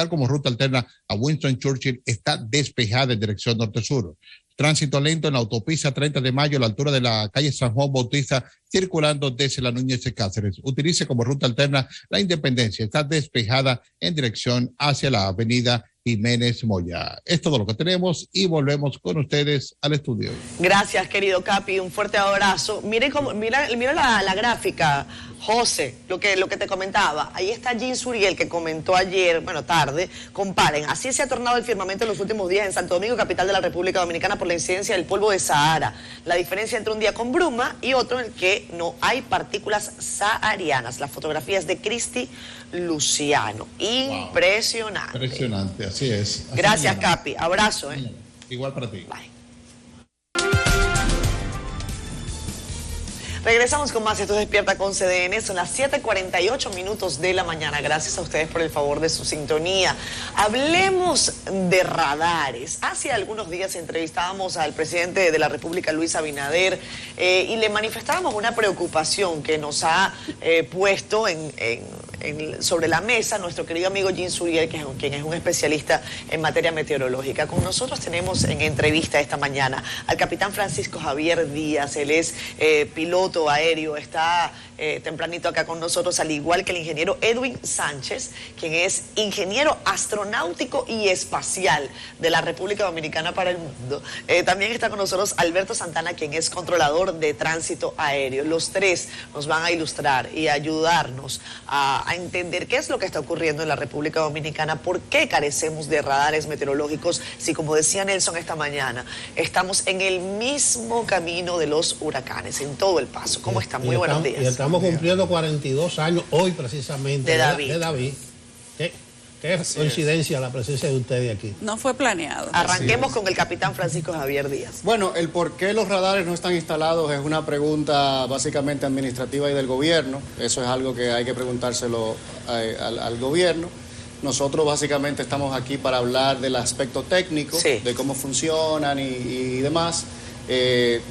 como ruta alterna a Winston Churchill, está despejada en dirección norte-sur. Tránsito lento en la autopista 30 de Mayo a la altura de la calle San Juan Bautista, circulando desde la Núñez de Cáceres. Utilice como ruta alterna la Independencia, está despejada en dirección hacia la avenida Jiménez Moya. Es todo lo que tenemos y volvemos con ustedes al estudio. Gracias, querido Capi, un fuerte abrazo. Mira la gráfica, José, lo que te comentaba. Ahí está Jean Suriel, que comentó ayer, tarde. Comparen, así se ha tornado el firmamento en los últimos días en Santo Domingo, capital de la República Dominicana, por la incidencia del polvo de Sahara. La diferencia entre un día con bruma y otro en el que no hay partículas saharianas. La fotografía es de Cristi Luciano. Impresionante. Wow. Impresionante, así es. Así Gracias, Capi. Abrazo. Igual para ti. Bye. Regresamos con más. Esto es Despierta con CDN. Son las 7:48 de la mañana. Gracias a ustedes por el favor de su sintonía. Hablemos de radares. Hace algunos días entrevistábamos al presidente de la República, Luis Abinader, y le manifestábamos una preocupación que nos ha puesto sobre la mesa nuestro querido amigo Jean Suriel, quien es un especialista en materia meteorológica. Con nosotros tenemos en entrevista esta mañana al capitán Francisco Javier Díaz. Él es piloto aéreo, está tempranito acá con nosotros, al igual que el ingeniero Edwin Sánchez, quien es ingeniero astronáutico y espacial de la República Dominicana para el mundo. También está con nosotros Alberto Santana, quien es controlador de tránsito aéreo. Los tres nos van a ilustrar y ayudarnos a entender qué es lo que está ocurriendo en la República Dominicana, por qué carecemos de radares meteorológicos, si, como decía Nelson esta mañana, estamos en el mismo camino de los huracanes, en todo el paso. ¿Cómo están? Muy buenos días. Y estamos cumpliendo 42 años hoy precisamente de David. Qué coincidencia la presencia de ustedes aquí. No fue planeado. Arranquemos con el capitán Francisco Javier Díaz. Bueno, el por qué los radares no están instalados es una pregunta básicamente administrativa y del gobierno. Eso es algo que hay que preguntárselo al gobierno. Nosotros básicamente estamos aquí para hablar del aspecto técnico, de cómo funcionan y demás.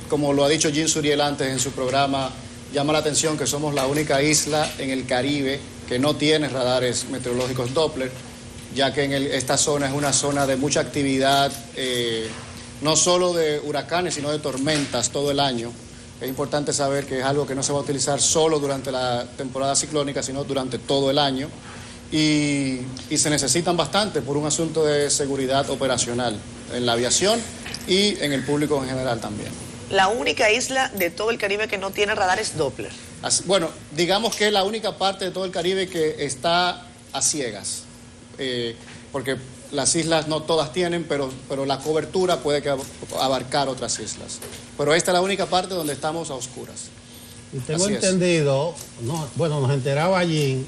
Como lo ha dicho Jean Suriel antes en su programa, llama la atención que somos la única isla en el Caribe que no tiene radares meteorológicos Doppler, ya que esta zona es una zona de mucha actividad, no solo de huracanes, sino de tormentas todo el año. Es importante saber que es algo que no se va a utilizar solo durante la temporada ciclónica, sino durante todo el año. Y se necesitan bastante por un asunto de seguridad operacional en la aviación y en el público en general también. La única isla de todo el Caribe que no tiene radares Doppler. Bueno, digamos que es la única parte de todo el Caribe que está a ciegas, porque las islas no todas tienen, pero la cobertura puede abarcar otras islas. Pero esta es la única parte donde estamos a oscuras. Y tengo entendido, nos enteraba allí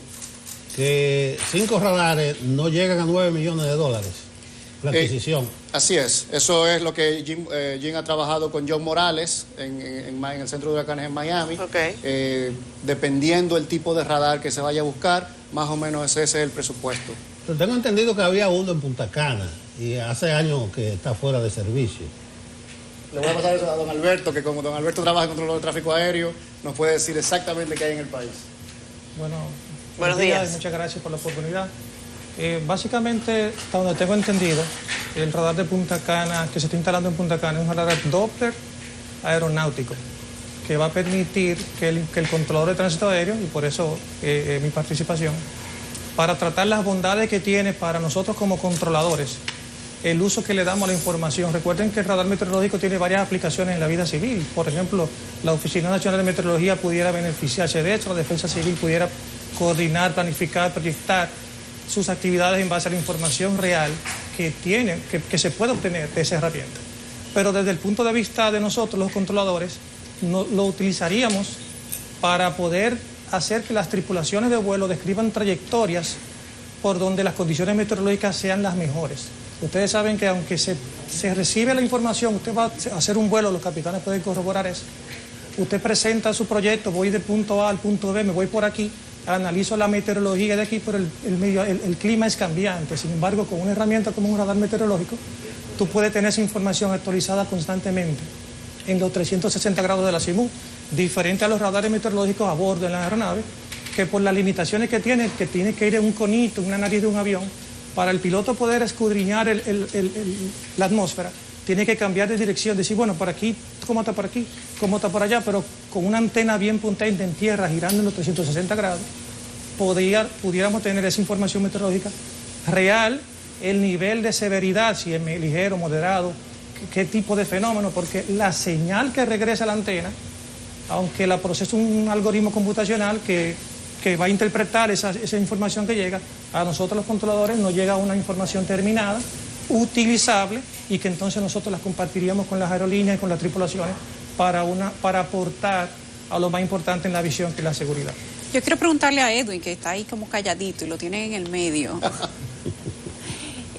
que 5 radares no llegan a $9 millones la adquisición. Así es, eso es lo que Jim ha trabajado con John Morales en el centro de huracanes en Miami. Dependiendo el tipo de radar que se vaya a buscar, más o menos ese es el presupuesto. Pero tengo entendido que había uno en Punta Cana y hace años que está fuera de servicio. Le voy a pasar eso a don Alberto, que como don Alberto trabaja en control de tráfico aéreo, nos puede decir exactamente qué hay en el país. Bueno, buenos días. Muchas gracias por la oportunidad. Básicamente, hasta donde tengo entendido, el radar de Punta Cana, que se está instalando en Punta Cana, es un radar Doppler aeronáutico, que va a permitir que el controlador de tránsito aéreo, y por eso mi participación, para tratar las bondades que tiene para nosotros como controladores, el uso que le damos a la información. Recuerden que el radar meteorológico tiene varias aplicaciones en la vida civil. Por ejemplo, la Oficina Nacional de Meteorología pudiera beneficiarse de esto, la Defensa Civil pudiera coordinar, planificar, proyectar sus actividades en base a la información real que tiene, que se puede obtener de esa herramienta. Pero desde el punto de vista de nosotros, los controladores, lo utilizaríamos para poder hacer que las tripulaciones de vuelo describan trayectorias por donde las condiciones meteorológicas sean las mejores. Ustedes saben que aunque se recibe la información, usted va a hacer un vuelo, los capitanes pueden corroborar eso. Usted presenta su proyecto, voy del punto A al punto B, me voy por aquí, analizo la meteorología de aquí, pero el clima es cambiante. Sin embargo, con una herramienta como un radar meteorológico, tú puedes tener esa información actualizada constantemente en los 360 grados de la azimut, diferente a los radares meteorológicos a bordo en la aeronave, que por las limitaciones que tiene que ir en un conito, en una nariz de un avión, para el piloto poder escudriñar la atmósfera, tiene que cambiar de dirección, decir, bueno, por aquí, ¿cómo está por aquí? ¿Cómo está por allá? Pero con una antena bien potente en tierra, girando en los 360 grados, pudiéramos tener esa información meteorológica real el nivel de severidad, si es ligero, moderado, qué tipo de fenómeno, porque la señal que regresa a la antena, aunque la procesa un algoritmo computacional que va a interpretar esa información que llega, a nosotros los controladores nos llega una información terminada, utilizable, y que entonces nosotros las compartiríamos con las aerolíneas y con las tripulaciones para aportar a lo más importante en la visión, que es la seguridad. Yo quiero preguntarle a Edwin, que está ahí como calladito y lo tiene en el medio.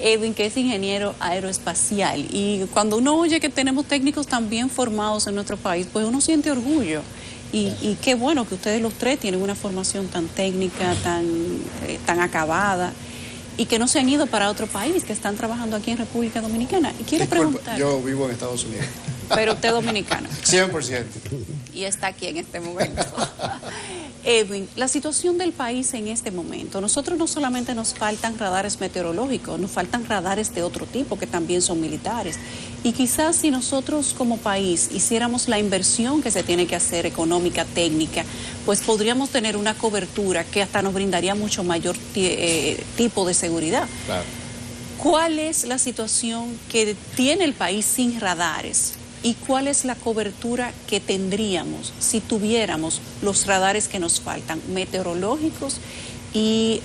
Edwin, que es ingeniero aeroespacial, y cuando uno oye que tenemos técnicos tan bien formados en nuestro país, pues uno siente orgullo. Y qué bueno que ustedes los tres tienen una formación tan técnica, tan acabada, y que no se han ido para otro país, que están trabajando aquí en República Dominicana. Y quiero preguntar... Yo vivo en Estados Unidos. Pero usted es dominicano. 100%. Y está aquí en este momento. Edwin, la situación del país en este momento, nosotros no solamente nos faltan radares meteorológicos, nos faltan radares de otro tipo que también son militares. Y quizás si nosotros como país hiciéramos la inversión que se tiene que hacer, económica, técnica, pues podríamos tener una cobertura que hasta nos brindaría mucho mayor tipo de seguridad. Claro. ¿Cuál es la situación que tiene el país sin radares? ¿Y cuál es la cobertura que tendríamos si tuviéramos los radares que nos faltan, meteorológicos y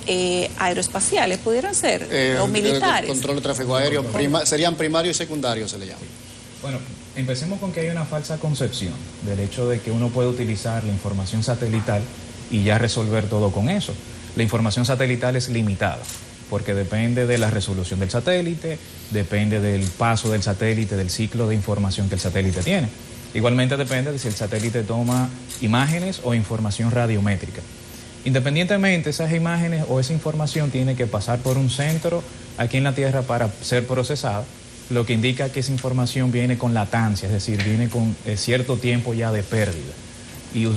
aeroespaciales, pudieran ser, o militares? Control de tráfico aéreo, serían primarios y secundarios, se le llama. Bueno, empecemos con que hay una falsa concepción del hecho de que uno puede utilizar la información satelital y ya resolver todo con eso. La información satelital es limitada, porque depende de la resolución del satélite, depende del paso del satélite, del ciclo de información que el satélite tiene. Igualmente depende de si el satélite toma imágenes o información radiométrica. Independientemente, esas imágenes o esa información tiene que pasar por un centro aquí en la Tierra para ser procesada, lo que indica que esa información viene con latancia, es decir, viene con cierto tiempo ya de pérdida. Y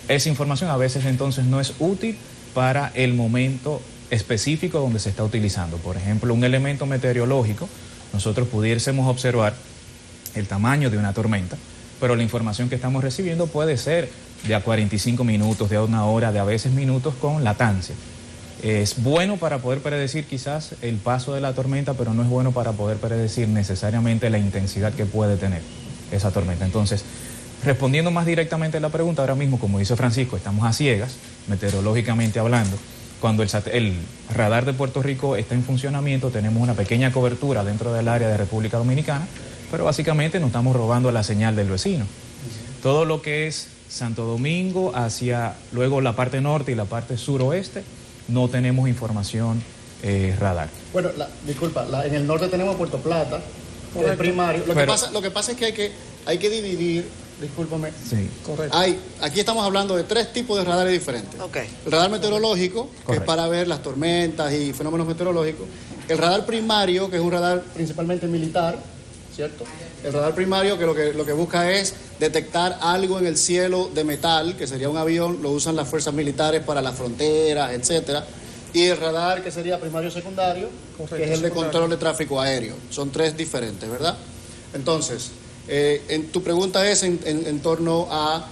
esa información a veces entonces no es útil para el momento específico donde se está utilizando. Por ejemplo, un elemento meteorológico, nosotros pudiésemos observar el tamaño de una tormenta, pero la información que estamos recibiendo puede ser de a 45 minutos, de a una hora, de a veces minutos con latancia. Es bueno para poder predecir quizás el paso de la tormenta, pero no es bueno para poder predecir necesariamente la intensidad que puede tener esa tormenta. Entonces, respondiendo más directamente a la pregunta, ahora mismo, como dice Francisco, estamos a ciegas, meteorológicamente hablando. Cuando el radar de Puerto Rico está en funcionamiento, tenemos una pequeña cobertura dentro del área de República Dominicana, pero básicamente nos estamos robando la señal del vecino. Todo lo que es Santo Domingo hacia luego la parte norte y la parte suroeste, no tenemos información radar. Bueno, en el norte tenemos Puerto Plata, que es primario. Lo que pasa es que hay que dividir, discúlpame. Sí, correcto. Aquí estamos hablando de 3 tipos de radares diferentes. Okay. El radar meteorológico, que es para ver las tormentas y fenómenos meteorológicos. El radar primario, que es un radar principalmente militar, ¿cierto? El radar primario, que lo que busca es detectar algo en el cielo de metal, que sería un avión, lo usan las fuerzas militares para las fronteras, etcétera. Y el radar, que sería primario secundario, que es el de control de tráfico aéreo. Son 3 diferentes, ¿verdad? Entonces, tu pregunta es en torno a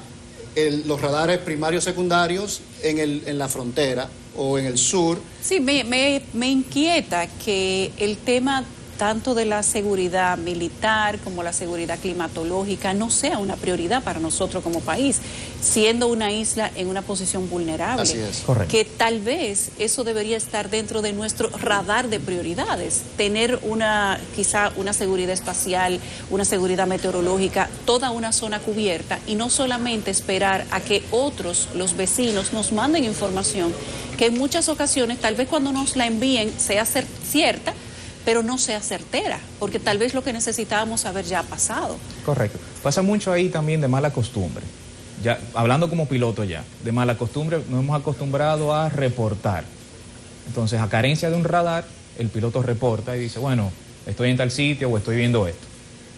los radares primarios secundarios en la frontera o en el sur. Sí, me inquieta que el tema tanto de la seguridad militar como la seguridad climatológica no sea una prioridad para nosotros como país, siendo una isla en una posición vulnerable. Así es. Correcto. Que tal vez eso debería estar dentro de nuestro radar de prioridades, tener quizá una seguridad espacial, una seguridad meteorológica, toda una zona cubierta, y no solamente esperar a que otros, los vecinos, nos manden información que en muchas ocasiones, tal vez cuando nos la envíen, sea cierta, pero no sea certera, porque tal vez lo que necesitábamos saber ya ha pasado. Correcto. Pasa mucho ahí también de mala costumbre. Ya, hablando como piloto ya, de mala costumbre, nos hemos acostumbrado a reportar. Entonces, a carencia de un radar, el piloto reporta y dice, bueno, estoy en tal sitio o estoy viendo esto.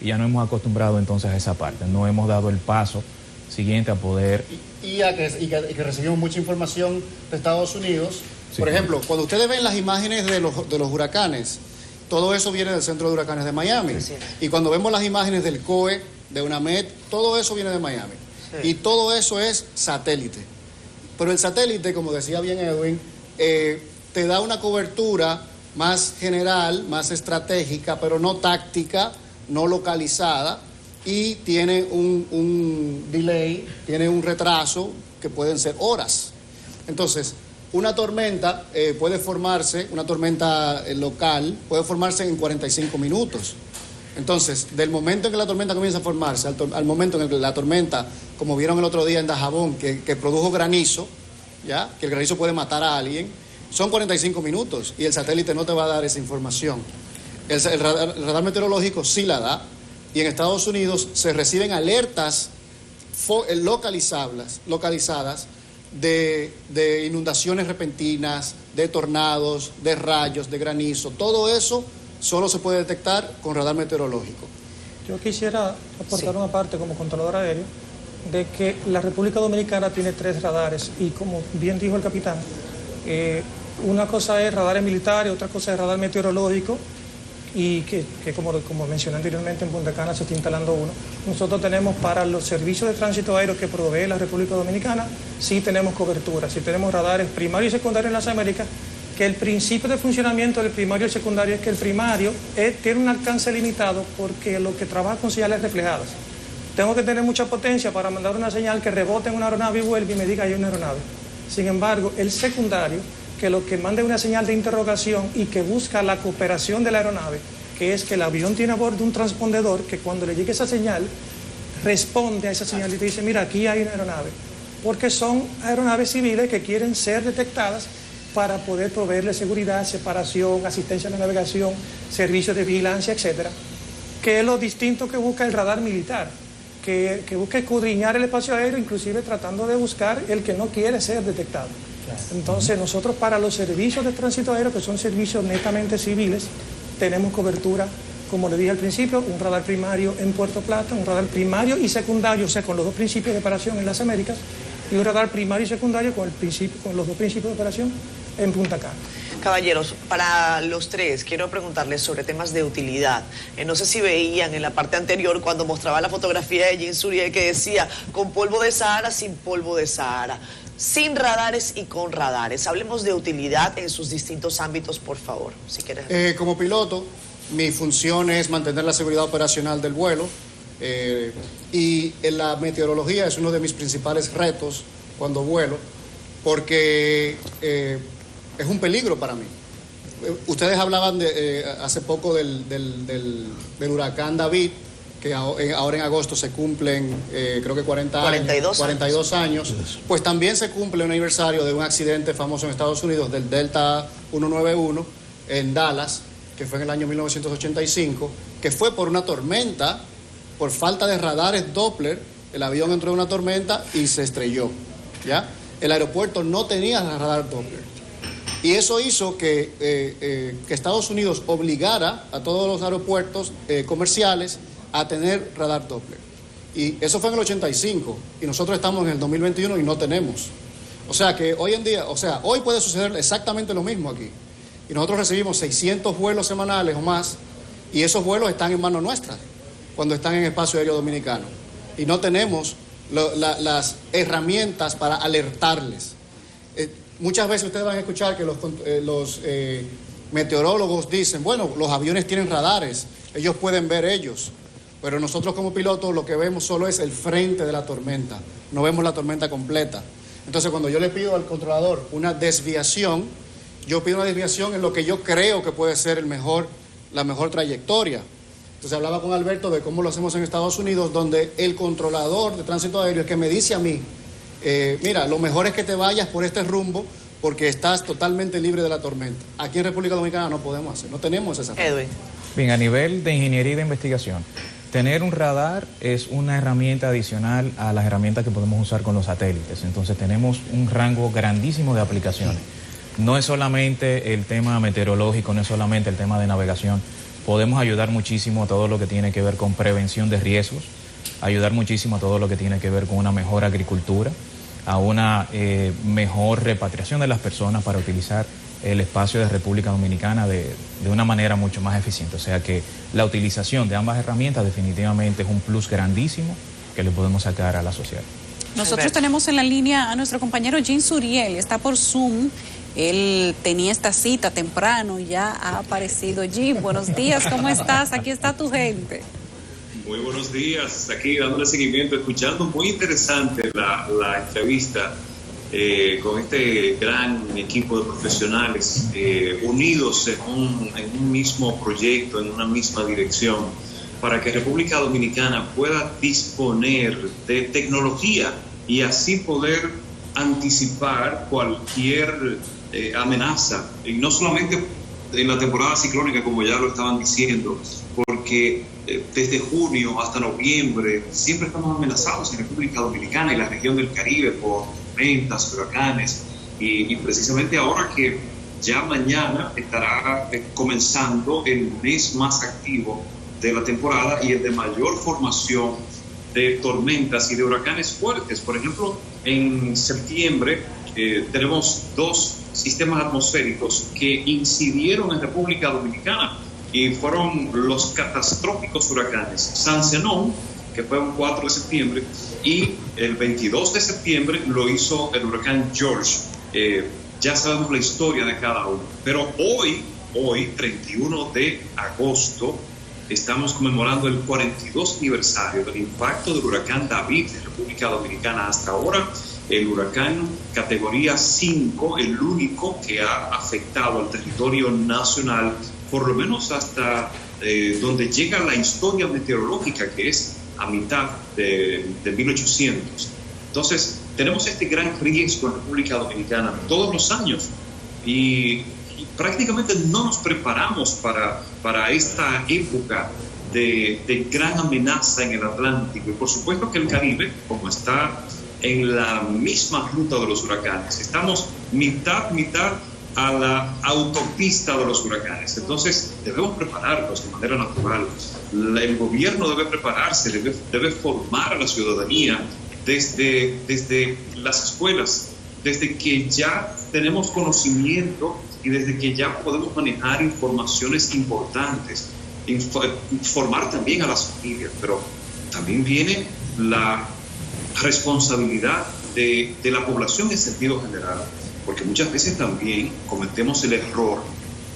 Y ya no hemos acostumbrado entonces a esa parte, no hemos dado el paso siguiente a poder... Y que recibimos mucha información de Estados Unidos. Sí. Por ejemplo, cuando ustedes ven las imágenes de los huracanes, todo eso viene del Centro de Huracanes de Miami. Sí. Y cuando vemos las imágenes del COE, de UNAMED, todo eso viene de Miami. Sí. Y todo eso es satélite. Pero el satélite, como decía bien Edwin, te da una cobertura más general, más estratégica, pero no táctica, no localizada, y tiene un delay, tiene un retraso que pueden ser horas. Entonces, una tormenta puede formarse, una tormenta local, puede formarse en 45 minutos. Entonces, del momento en que la tormenta comienza a formarse, al momento en que la tormenta, como vieron el otro día en Dajabón, que produjo granizo, ¿ya? Que el granizo puede matar a alguien, son 45 minutos y el satélite no te va a dar esa información. El radar meteorológico sí la da, y en Estados Unidos se reciben alertas localizadas de inundaciones repentinas, de tornados, de rayos, de granizo. Todo eso solo se puede detectar con radar meteorológico. Yo quisiera aportar una parte como controlador aéreo de que la República Dominicana tiene 3 radares y, como bien dijo el capitán, una cosa es radares militares, otra cosa es radar meteorológico, y que como mencioné anteriormente, en Punta Cana se está instalando uno. Nosotros tenemos para los servicios de tránsito aéreo que provee la República Dominicana, sí tenemos cobertura, sí tenemos radares primarios y secundarios en las Américas, que el principio de funcionamiento del primario y el secundario es que el primario tiene un alcance limitado porque lo que trabaja con señales reflejadas. Tengo que tener mucha potencia para mandar una señal que rebote en una aeronave y vuelva y me diga hay una aeronave. Sin embargo, el secundario, que lo que manda es una señal de interrogación y que busca la cooperación de la aeronave, que es que el avión tiene a bordo un transpondedor que cuando le llegue esa señal, responde a esa señal y te dice, mira, aquí hay una aeronave. Porque son aeronaves civiles que quieren ser detectadas para poder proveerle seguridad, separación, asistencia a la navegación, servicios de vigilancia, etcétera, que es lo distinto que busca el radar militar, que busca escudriñar el espacio aéreo, inclusive tratando de buscar el que no quiere ser detectado. Entonces, nosotros para los servicios de tránsito aéreo, que son servicios netamente civiles, tenemos cobertura, como le dije al principio, un radar primario en Puerto Plata, un radar primario y secundario, o sea, con los 2 principios de operación en las Américas, y un radar primario y secundario con los 2 principios de operación en Punta Cana. Caballeros, para los 3 quiero preguntarles sobre temas de utilidad. No sé si veían en la parte anterior cuando mostraba la fotografía de Jean Suriel que decía con polvo de Sahara, sin polvo de Sahara, sin radares y con radares. Hablemos de utilidad en sus distintos ámbitos, por favor, si quieres. Como piloto, mi función es mantener la seguridad operacional del vuelo, y en la meteorología es uno de mis principales retos cuando vuelo, porque es un peligro para mí. Ustedes hablaban hace poco del huracán David, que ahora en agosto se cumplen, creo que 42 años. Pues también se cumple un aniversario de un accidente famoso en Estados Unidos, del Delta 191 en Dallas, que fue en el año 1985, que fue por una tormenta, por falta de radares Doppler. El avión entró en una tormenta y se estrelló, ¿ya? El aeropuerto no tenía radar Doppler. Y eso hizo que Estados Unidos obligara a todos los aeropuertos comerciales a tener radar Doppler. Y eso fue en el 85, y nosotros estamos en el 2021 y no tenemos. O sea que hoy en día, hoy puede suceder exactamente lo mismo aquí. Y nosotros recibimos 600 vuelos semanales o más, y esos vuelos están en manos nuestras cuando están en espacio aéreo dominicano. Y no tenemos las herramientas para alertarles. Muchas veces ustedes van a escuchar que los meteorólogos dicen, bueno, los aviones tienen radares, ellos pueden ver ellos. Pero nosotros como pilotos lo que vemos solo es el frente de la tormenta, no vemos la tormenta completa. Entonces cuando yo le pido al controlador una desviación, yo pido una desviación en lo que yo creo que puede ser la mejor trayectoria. Entonces hablaba con Alberto de cómo lo hacemos en Estados Unidos, donde el controlador de tránsito aéreo es que me dice a mí, mira, lo mejor es que te vayas por este rumbo porque estás totalmente libre de la tormenta. Aquí en República Dominicana no podemos hacer, no tenemos esa forma. Edwin. Bien, a nivel de ingeniería y de investigación, tener un radar es una herramienta adicional a las herramientas que podemos usar con los satélites. Entonces tenemos un rango grandísimo de aplicaciones. No es solamente el tema meteorológico, no es solamente el tema de navegación. Podemos ayudar muchísimo a todo lo que tiene que ver con prevención de riesgos, ayudar muchísimo a todo lo que tiene que ver con una mejor agricultura, a una mejor repatriación de las personas para utilizar el espacio de República Dominicana de una manera mucho más eficiente. O sea que la utilización de ambas herramientas definitivamente es un plus grandísimo que le podemos sacar a la sociedad. Nosotros tenemos en la línea a nuestro compañero Jean Suriel, está por Zoom. Él tenía esta cita temprano y ya ha aparecido. Jim, buenos días, ¿cómo estás? Aquí está tu gente. Muy buenos días, aquí dándole seguimiento, escuchando muy interesante la entrevista con este gran equipo de profesionales unidos en un mismo proyecto, en una misma dirección, para que República Dominicana pueda disponer de tecnología y así poder anticipar cualquier amenaza, y no solamente en la temporada ciclónica, como ya lo estaban diciendo, porque desde junio hasta noviembre siempre estamos amenazados en República Dominicana y la región del Caribe por tormentas, huracanes, y precisamente ahora que ya mañana estará comenzando el mes más activo de la temporada y el de mayor formación de tormentas y de huracanes fuertes. Por ejemplo, en septiembre tenemos 2 sistemas atmosféricos que incidieron en República Dominicana y fueron los catastróficos huracanes San Zenón, que fue un 4 de septiembre, y el 22 de septiembre lo hizo el huracán George. Ya sabemos la historia de cada uno, pero hoy, 31 de agosto, estamos conmemorando el 42 aniversario del impacto del huracán David en República Dominicana. Hasta ahora, el huracán categoría 5, el único que ha afectado al territorio nacional, por lo menos hasta donde llega la historia meteorológica, que es a mitad de 1800. Entonces, tenemos este gran riesgo en República Dominicana todos los años y prácticamente no nos preparamos para esta época de gran amenaza en el Atlántico. Y por supuesto que el Caribe, como está en la misma ruta de los huracanes, estamos mitad a la autopista de los huracanes. Entonces debemos prepararnos de manera natural. El gobierno debe prepararse, debe formar a la ciudadanía desde las escuelas, desde que ya tenemos conocimiento y desde que ya podemos manejar informaciones importantes, informar también a las familias, pero también viene la responsabilidad de la población en sentido general, porque muchas veces también cometemos el error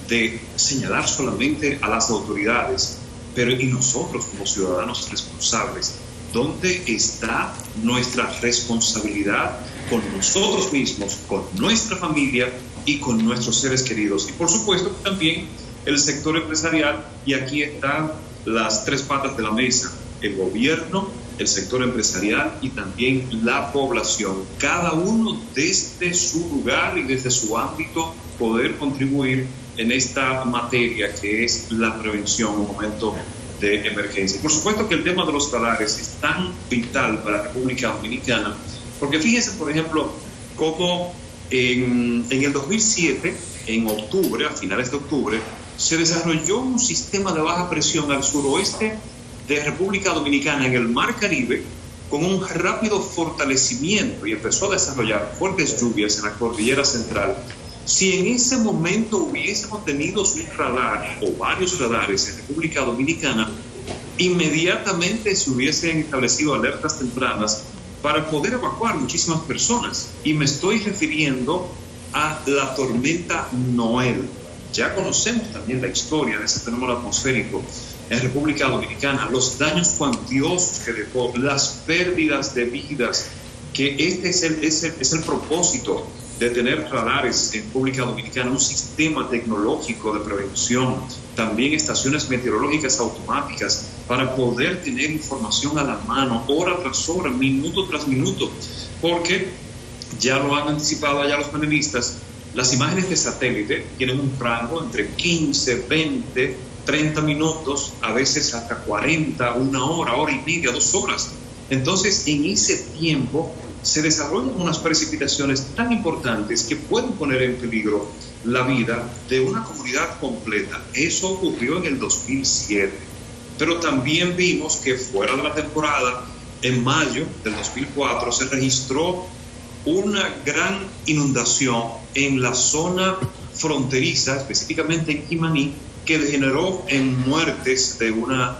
de señalar solamente a las autoridades, pero y nosotros como ciudadanos responsables, ¿dónde está nuestra responsabilidad con nosotros mismos, con nuestra familia y con nuestros seres queridos? Y por supuesto también el sector empresarial, y aquí están las 3 patas de la mesa: el gobierno, el sector empresarial y también la población, cada uno desde su lugar y desde su ámbito poder contribuir en esta materia que es la prevención en un momento de emergencia. Por supuesto que el tema de los radares es tan vital para la República Dominicana, porque fíjense, por ejemplo, cómo en el 2007, en octubre, a finales de octubre, se desarrolló un sistema de baja presión al suroeste de República Dominicana en el Mar Caribe, con un rápido fortalecimiento, y empezó a desarrollar fuertes lluvias en la cordillera central. Si en ese momento hubiésemos tenido un radar o varios radares en República Dominicana, inmediatamente se hubiesen establecido alertas tempranas para poder evacuar muchísimas personas. Y me estoy refiriendo a la tormenta Noel. Ya conocemos también la historia de ese fenómeno atmosférico en República Dominicana, los daños cuantiosos que dejó, las pérdidas de vidas, que este es el propósito de tener radares en República Dominicana, un sistema tecnológico de prevención, también estaciones meteorológicas automáticas para poder tener información a la mano, hora tras hora, minuto tras minuto, porque ya lo han anticipado allá los panelistas, las imágenes de satélite tienen un rango entre 15, 20, 30 minutos, a veces hasta 40, 1 hora, hora y media, 2 horas. Entonces, en ese tiempo se desarrollan unas precipitaciones tan importantes que pueden poner en peligro la vida de una comunidad completa. Eso ocurrió en el 2007. Pero también vimos que fuera de la temporada, en mayo del 2004, se registró una gran inundación en la zona fronteriza, específicamente en Jimaní, que degeneró en muertes de una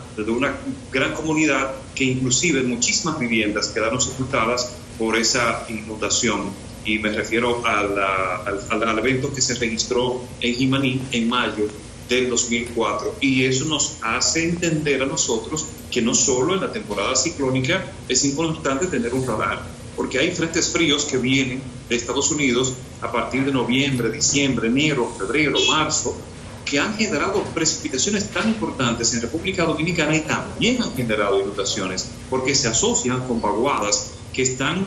gran comunidad, que inclusive muchísimas viviendas quedaron sepultadas por esa inundación. y me refiero al evento que se registró en Jimaní en mayo del 2004, y eso nos hace entender a nosotros que no solo en la temporada ciclónica es importante tener un radar, porque hay frentes fríos que vienen de Estados Unidos a partir de noviembre, diciembre, enero, febrero, marzo, que han generado precipitaciones tan importantes en República Dominicana y también han generado inundaciones, porque se asocian con vaguadas que están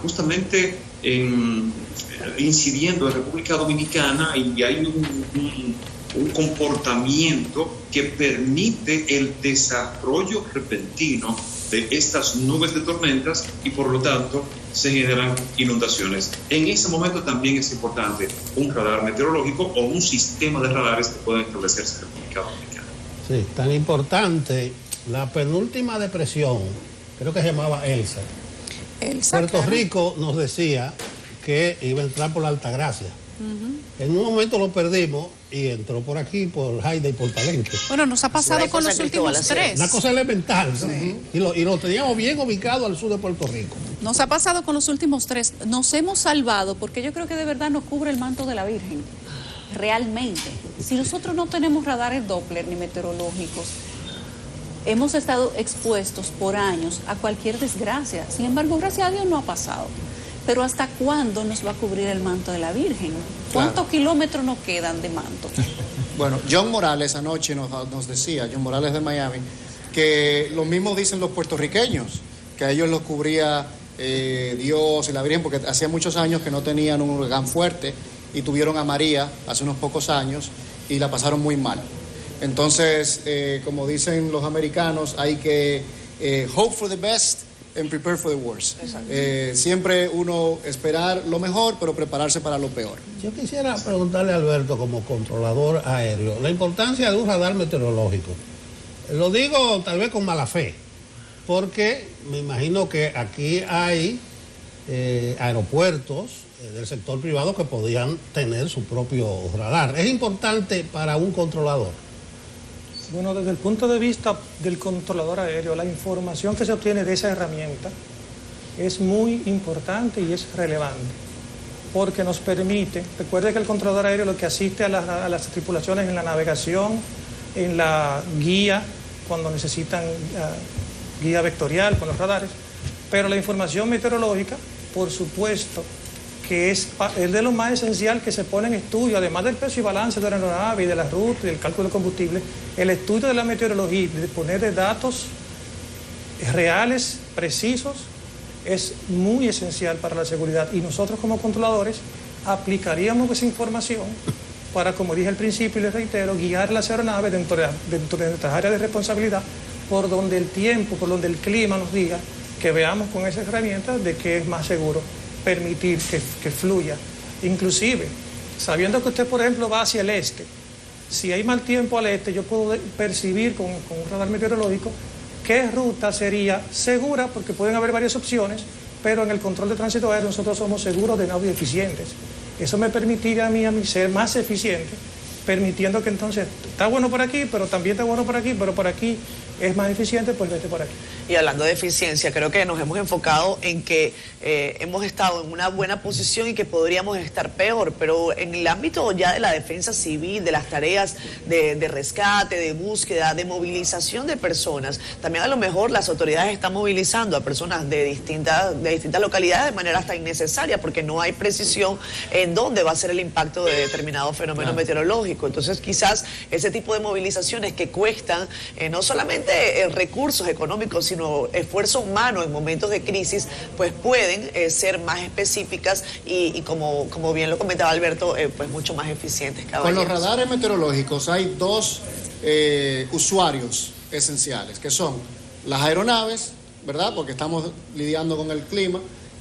justamente incidiendo en República Dominicana, y hay un comportamiento que permite el desarrollo repentino de estas nubes de tormentas y por lo tanto se generan inundaciones. En ese momento también es importante un radar meteorológico o un sistema de radares que puedan establecerse en República Dominicana. Sí, tan importante, la penúltima depresión, creo que se llamaba Elsa. Puerto Rico nos decía que iba a entrar por la Altagracia. En un momento lo perdimos y entró por aquí, por Jaide y por Palenque. Bueno, nos ha pasado con los últimos 3. Una cosa elemental, ¿sí? Y lo teníamos bien ubicado al sur de Puerto Rico. Nos ha pasado con los últimos 3. Nos hemos salvado porque yo creo que de verdad nos cubre el manto de la Virgen. Realmente. Si nosotros no tenemos radares Doppler ni meteorológicos, hemos estado expuestos por años a cualquier desgracia. Sin embargo, gracias a Dios no ha pasado. Pero ¿hasta cuándo nos va a cubrir el manto de la Virgen? ¿Cuántos kilómetros nos quedan de manto? Bueno, John Morales anoche nos decía, John Morales de Miami, que lo mismo dicen los puertorriqueños, que a ellos los cubría Dios y la Virgen, porque hacía muchos años que no tenían un huracán fuerte y tuvieron a María hace unos pocos años y la pasaron muy mal. Entonces, como dicen los americanos, hay que hope for the best and prepare for the worst. Siempre uno esperar lo mejor, pero prepararse para lo peor. Yo quisiera preguntarle a Alberto, como controlador aéreo, la importancia de un radar meteorológico. Lo digo tal vez con mala fe, porque me imagino que aquí hay aeropuertos del sector privado que podían tener su propio radar. ¿Es importante para un controlador? Bueno, desde el punto de vista del controlador aéreo, la información que se obtiene de esa herramienta es muy importante y es relevante, porque nos permite, recuerde que el controlador aéreo lo que asiste a las tripulaciones en la navegación, en la guía, cuando necesitan guía vectorial con los radares, pero la información meteorológica, por supuesto, que es de lo más esencial que se pone en estudio, además del peso y balance de la aeronave y de la ruta y del cálculo de combustible, el estudio de la meteorología, de poner de datos reales, precisos, es muy esencial para la seguridad. Y nosotros como controladores aplicaríamos esa información para, como dije al principio y les reitero, guiar las aeronaves dentro de nuestras áreas de responsabilidad por donde el tiempo, por donde el clima nos diga, que veamos con esa herramienta de que es más seguro permitir que fluya. Inclusive, sabiendo que usted, por ejemplo, va hacia el este, si hay mal tiempo al este, yo puedo percibir con un radar meteorológico qué ruta sería segura, porque pueden haber varias opciones, pero en el control de tránsito aéreo nosotros somos seguros de naves eficientes. Eso me permitiría a mí ser más eficiente, permitiendo que entonces está bueno por aquí, pero también está bueno por aquí, pero por aquí es más eficiente, pues vete por aquí. Y hablando de eficiencia, creo que nos hemos enfocado en que hemos estado en una buena posición y que podríamos estar peor, pero en el ámbito ya de la defensa civil, de las tareas de rescate, de búsqueda, de movilización de personas, también a lo mejor las autoridades están movilizando a personas de distintas localidades de manera hasta innecesaria, porque no hay precisión en dónde va a ser el impacto de determinado fenómeno meteorológico. Entonces quizás ese tipo de movilizaciones que cuestan no solamente recursos económicos, sino esfuerzo humano en momentos de crisis, pues pueden ser más específicas y como bien lo comentaba Alberto, pues mucho más eficientes. Con los radares meteorológicos hay dos usuarios esenciales, que son las aeronaves, ¿verdad? Porque estamos lidiando con el clima,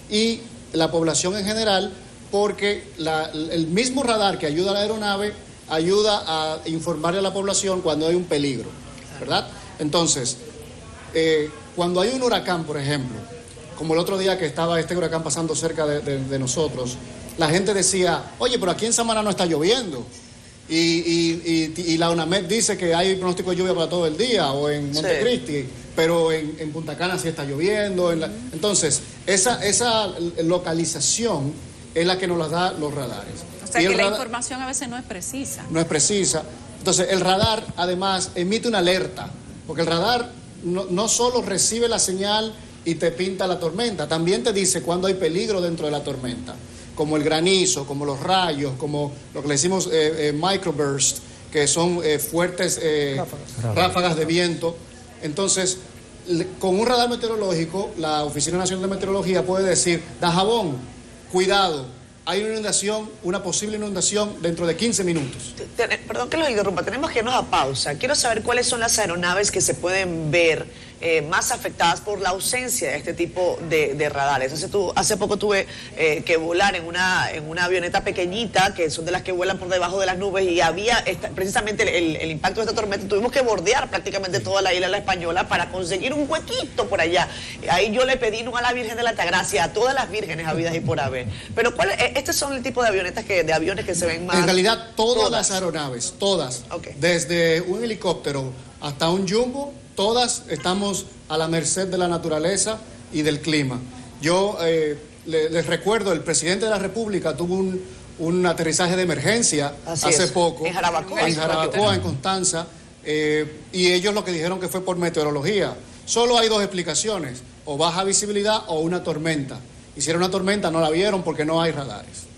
y la población en general, porque el mismo radar que ayuda a la aeronave ayuda a informarle a la población cuando hay un peligro, ¿verdad? Entonces, cuando hay un huracán, por ejemplo, como el otro día que estaba este huracán pasando cerca de nosotros, la gente decía, oye, pero aquí en Samaná no está lloviendo. Y la UNAMED dice que hay pronóstico de lluvia para todo el día, o en Montecristi, pero en Punta Cana sí está lloviendo. Entonces, esa localización es la que nos la da los radares. O sea, que la información a veces no es precisa. No es precisa. Entonces, el radar, además, emite una alerta, porque el radar no solo recibe la señal y te pinta la tormenta, también te dice cuando hay peligro dentro de la tormenta, como el granizo, como los rayos, como lo que le decimos microburst, que son fuertes ráfagas de viento. Entonces, con un radar meteorológico, la Oficina Nacional de Meteorología puede decir: Dajabón, cuidado, hay una inundación, una posible inundación dentro de 15 minutos. Perdón que los interrumpa, tenemos que irnos a pausa. Quiero saber cuáles son las aeronaves que se pueden ver más afectadas por la ausencia de este tipo de radares. Hace poco tuve que volar en una avioneta pequeñita, que son de las que vuelan por debajo de las nubes, y había precisamente el impacto de esta tormenta. Tuvimos que bordear prácticamente toda la isla de La Española para conseguir un huequito por allá. Ahí yo le pedí no a la Virgen de la Altagracia, a todas las vírgenes habidas y por haber. Pero estos son el tipo de avionetas de aviones que se ven más. En realidad todas las aeronaves, todas, desde un helicóptero hasta un jumbo, todas estamos a la merced de la naturaleza y del clima. Yo les recuerdo, el presidente de la República tuvo un aterrizaje de emergencia hace poco en Jarabacoa, en Constanza, y ellos lo que dijeron que fue por meteorología. Solo hay dos explicaciones: o baja visibilidad o una tormenta. Y si era una tormenta no la vieron porque no hay radares.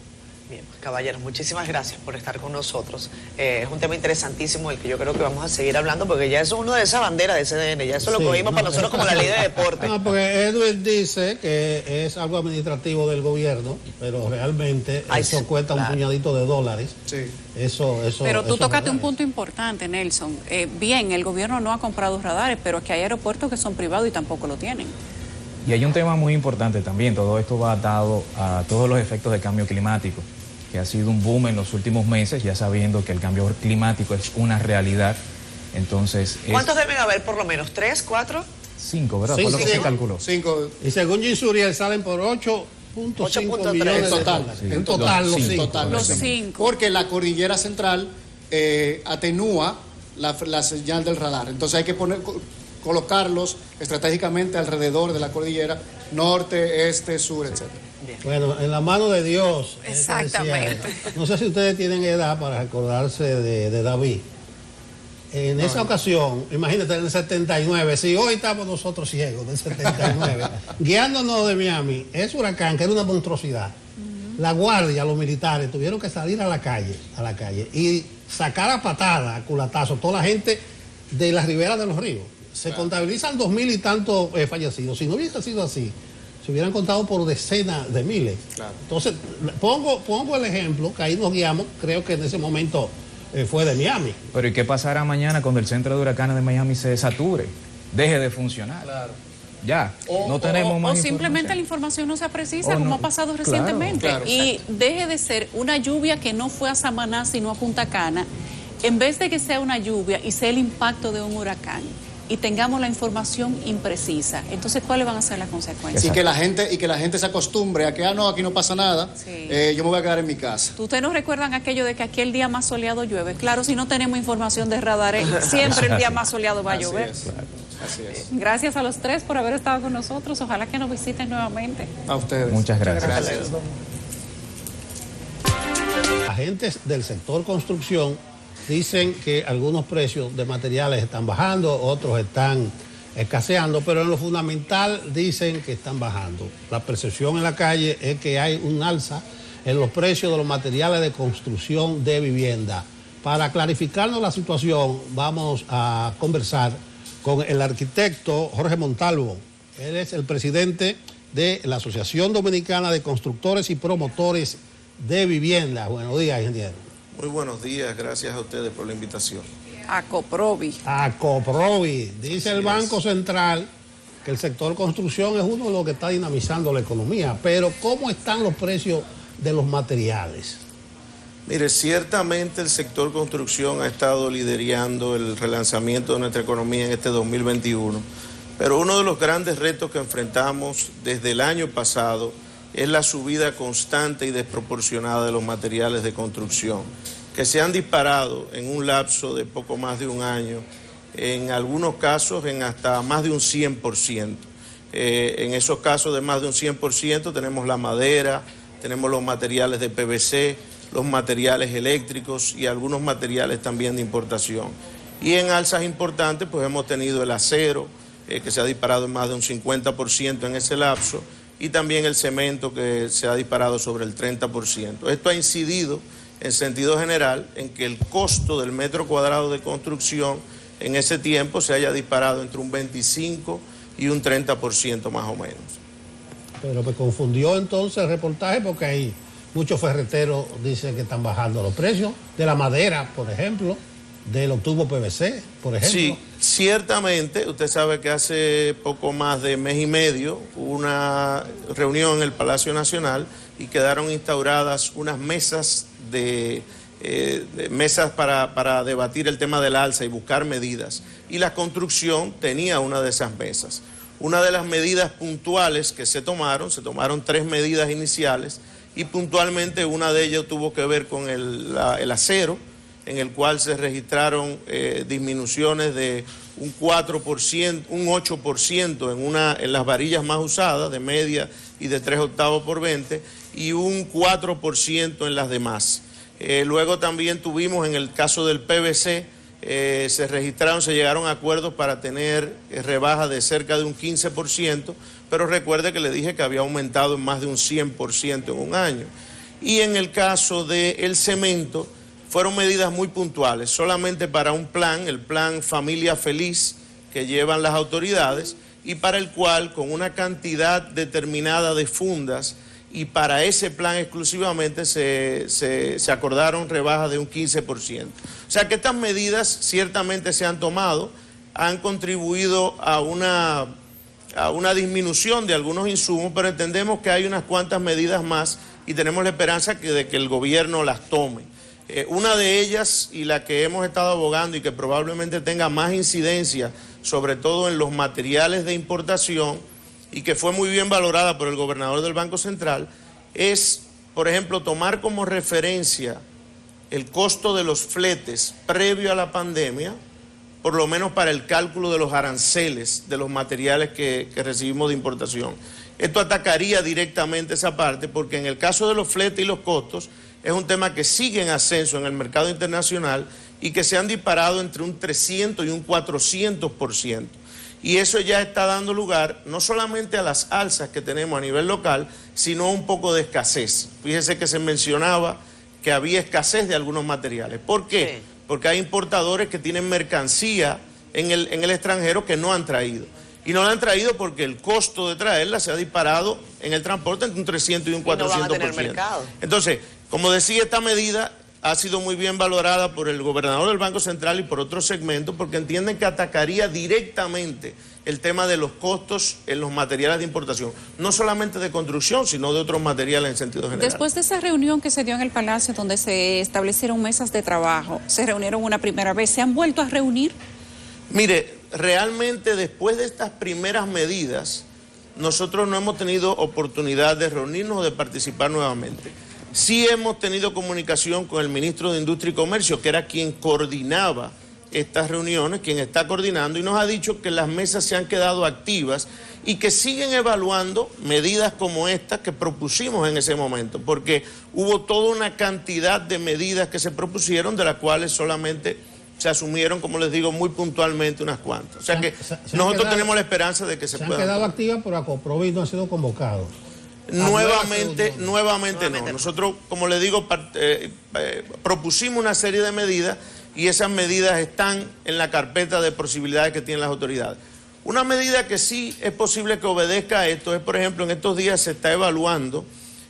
Bien, caballeros, muchísimas gracias por estar con nosotros. Es un tema interesantísimo del que yo creo que vamos a seguir hablando, porque ya eso es uno de esas banderas de CDN, ya eso lo cogimos para nosotros como la ley de deporte. No, porque Edwin dice que es algo administrativo del gobierno, pero realmente eso cuesta un puñadito de dólares. Sí. Pero tú tocaste un punto importante, Nelson. Bien, el gobierno no ha comprado radares, pero es que hay aeropuertos que son privados y tampoco lo tienen. Y hay un tema muy importante también, todo esto va atado a todos los efectos del cambio climático, que ha sido un boom en los últimos meses, ya sabiendo que el cambio climático es una realidad. Entonces, ¿cuántos deben haber por lo menos? ¿3, 4? 5, ¿verdad? Por lo que se calculó. 5. Y según Gisuriel salen por 8.5 millones en total, los 5. Porque la cordillera central atenúa la señal del radar. Entonces hay que colocarlos estratégicamente alrededor de la cordillera, norte, este, sur, etc. Bueno, en la mano de Dios. Exactamente. No sé si ustedes tienen edad para recordarse de David. En esa ocasión, imagínate, en el 79, si hoy estamos nosotros ciegos, del 79, guiándonos de Miami, ese huracán, que era una monstruosidad, la guardia, los militares, tuvieron que salir a la calle, y sacar a patada, a culatazo, toda la gente de las riberas de los ríos. Se contabilizan 2.000 y tantos fallecidos. Si no hubiese sido así, se hubieran contado por decenas de miles. Claro. Entonces, pongo el ejemplo, que ahí nos guiamos, creo que en ese momento fue de Miami. Pero ¿y qué pasará mañana cuando el centro de huracanes de Miami se sature? Deje de funcionar. Claro. Ya, no tenemos más. O simplemente la información no sea precisa, como ha pasado recientemente. Claro, y deje de ser una lluvia que no fue a Samaná, sino a Punta Cana, en vez de que sea una lluvia y sea el impacto de un huracán, y tengamos la información imprecisa. Entonces, ¿cuáles van a ser las consecuencias? Y que la gente se acostumbre a que, no, aquí no pasa nada, yo me voy a quedar en mi casa. ¿Ustedes no recuerdan aquello de que aquí el día más soleado llueve? Claro, si no tenemos información de radares, siempre el día más soleado va a llover. Así es. Gracias a los tres por haber estado con nosotros. Ojalá que nos visiten nuevamente. A ustedes. Muchas gracias. Agentes del sector construcción dicen que algunos precios de materiales están bajando, otros están escaseando, pero en lo fundamental dicen que están bajando. La percepción en la calle es que hay un alza en los precios de los materiales de construcción de vivienda. Para clarificarnos la situación, vamos a conversar con el arquitecto Jorge Montalvo. Él es el presidente de la Asociación Dominicana de Constructores y Promotores de Vivienda. Buenos días, ingeniero. Muy buenos días, gracias a ustedes por la invitación. Acoprovi. Dice el Banco Central que el sector construcción es uno de los que está dinamizando la economía, pero ¿cómo están los precios de los materiales? Mire, ciertamente el sector construcción ha estado liderando el relanzamiento de nuestra economía en este 2021, pero uno de los grandes retos que enfrentamos desde el año pasado es la subida constante y desproporcionada de los materiales de construcción, que se han disparado en un lapso de poco más de un año en algunos casos en hasta más de un 100%. En esos casos de más de un 100% tenemos la madera, tenemos los materiales de PVC, los materiales eléctricos y algunos materiales también de importación. Y en alzas importantes pues hemos tenido el acero, que se ha disparado en más de un 50% en ese lapso, y también el cemento, que se ha disparado sobre el 30%. Esto ha incidido en sentido general en que el costo del metro cuadrado de construcción en ese tiempo se haya disparado entre un 25 y un 30% más o menos. Pero me confundió entonces el reportaje, porque hay muchos ferreteros dicen que están bajando los precios de la madera, por ejemplo, de los tubos PVC, por ejemplo. Sí, ciertamente, usted sabe que hace poco más de mes y medio hubo una reunión en el Palacio Nacional y quedaron instauradas unas mesas para debatir el tema del alza y buscar medidas. Y la construcción tenía una de esas mesas. Una de las medidas puntuales que se tomaron 3 medidas iniciales, y puntualmente una de ellas tuvo que ver con el acero, en el cual se registraron disminuciones de un 4%, un 8% en las varillas más usadas, de media y de 3/8 por 20, y un 4% en las demás. Luego también tuvimos en el caso del PVC, se llegaron a acuerdos para tener rebajas de cerca de un 15%, pero recuerde que le dije que había aumentado en más de un 100% en un año. Y en el caso del cemento, fueron medidas muy puntuales, solamente para un plan, el plan Familia Feliz, que llevan las autoridades, y para el cual, con una cantidad determinada de fundas, y para ese plan exclusivamente se acordaron rebajas de un 15%. O sea que estas medidas ciertamente se han tomado, han contribuido a una disminución de algunos insumos, pero entendemos que hay unas cuantas medidas más y tenemos la esperanza de que el gobierno las tome. Una de ellas, y la que hemos estado abogando y que probablemente tenga más incidencia, sobre todo en los materiales de importación, y que fue muy bien valorada por el gobernador del Banco Central, es, por ejemplo, tomar como referencia el costo de los fletes previo a la pandemia, por lo menos para el cálculo de los aranceles de los materiales que recibimos de importación. Esto atacaría directamente esa parte, porque en el caso de los fletes y los costos, es un tema que sigue en ascenso en el mercado internacional y que se han disparado entre un 300 y un 400%. Y eso ya está dando lugar no solamente a las alzas que tenemos a nivel local, sino a un poco de escasez. Fíjese que se mencionaba que había escasez de algunos materiales. ¿Por qué? Sí. Porque hay importadores que tienen mercancía en el extranjero que no han traído. Y no la han traído porque el costo de traerla se ha disparado en el transporte entre un 300 y un 400%. Y no van a tener mercado. Entonces, como decía, esta medida ha sido muy bien valorada por el gobernador del Banco Central y por otros segmentos, porque entienden que atacaría directamente el tema de los costos en los materiales de importación, no solamente de construcción, sino de otros materiales en sentido general. Después de esa reunión que se dio en el Palacio, donde se establecieron mesas de trabajo, se reunieron una primera vez, ¿se han vuelto a reunir? Mire, realmente después de estas primeras medidas, nosotros no hemos tenido oportunidad de reunirnos o de participar nuevamente. Sí hemos tenido comunicación con el ministro de Industria y Comercio, que era quien coordinaba estas reuniones, quien está coordinando, y nos ha dicho que las mesas se han quedado activas y que siguen evaluando medidas como estas que propusimos en ese momento, porque hubo toda una cantidad de medidas que se propusieron, de las cuales solamente se asumieron, como les digo, muy puntualmente unas cuantas. O sea que nosotros tenemos la esperanza de que se puedan. Se han quedado activas, pero a Coprovis no han sido convocados. Nuevamente no. Nosotros, como le digo, propusimos una serie de medidas y esas medidas están en la carpeta de posibilidades que tienen las autoridades. Una medida que sí es posible que obedezca a esto es, por ejemplo, en estos días se está evaluando,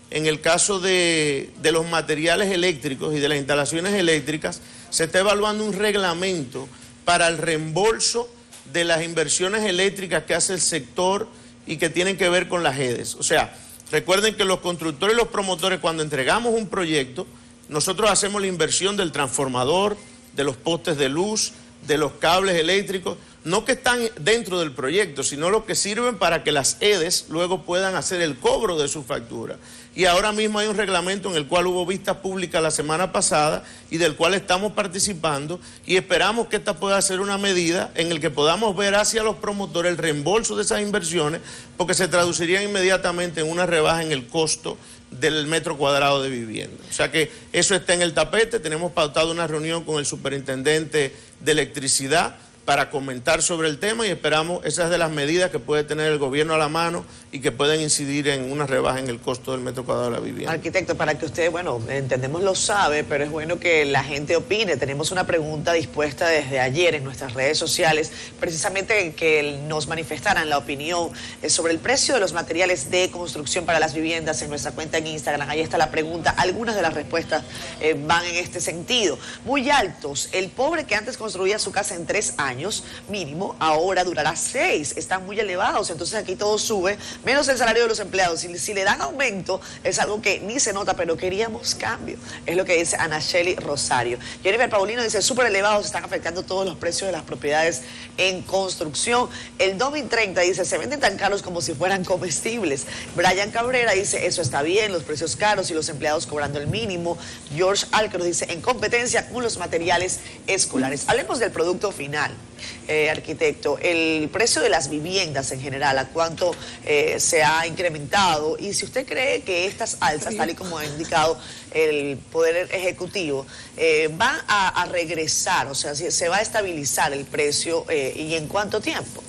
en el caso de los materiales eléctricos y de las instalaciones eléctricas, se está evaluando un reglamento para el reembolso de las inversiones eléctricas que hace el sector y que tienen que ver con las EDES. O sea, recuerden que los constructores y los promotores, cuando entregamos un proyecto, nosotros hacemos la inversión del transformador, de los postes de luz, de los cables eléctricos, no que están dentro del proyecto, sino los que sirven para que las EDES luego puedan hacer el cobro de su factura. Y ahora mismo hay un reglamento en el cual hubo vistas públicas la semana pasada y del cual estamos participando, y esperamos que esta pueda ser una medida en el que podamos ver hacia los promotores el reembolso de esas inversiones, porque se traducirían inmediatamente en una rebaja en el costo del metro cuadrado de vivienda. O sea que eso está en el tapete. Tenemos pautado una reunión con el superintendente de electricidad para comentar sobre el tema, y esperamos esas de las medidas que puede tener el gobierno a la mano y que pueden incidir en una rebaja en el costo del metro cuadrado de la vivienda. Arquitecto, para que usted, bueno, entendemos lo sabe, pero es bueno que la gente opine. Tenemos una pregunta dispuesta desde ayer en nuestras redes sociales, precisamente que nos manifestaran la opinión sobre el precio de los materiales de construcción para las viviendas en nuestra cuenta en Instagram. Ahí está la pregunta. Algunas de las respuestas van en este sentido. Muy altos. El pobre que antes construía su casa en 3 años mínimo, ahora durará 6. Están muy elevados, entonces aquí todo sube, menos el salario de los empleados. Si le dan aumento, es algo que ni se nota, pero queríamos cambio. Es lo que dice Ana Shelly Rosario. Jennifer Paulino dice, súper elevados, están afectando todos los precios de las propiedades en construcción. El Domin 30 dice, se venden tan caros como si fueran comestibles. Brian Cabrera dice, eso está bien, los precios caros y los empleados cobrando el mínimo. George Alcaro dice, en competencia con los materiales escolares. Hablemos del producto final. Arquitecto, el precio de las viviendas en general, ¿a cuánto se ha incrementado? Y si usted cree que estas alzas, tal y como ha indicado el Poder Ejecutivo, van a regresar, o sea, si se va a estabilizar el precio, ¿y en cuánto tiempo?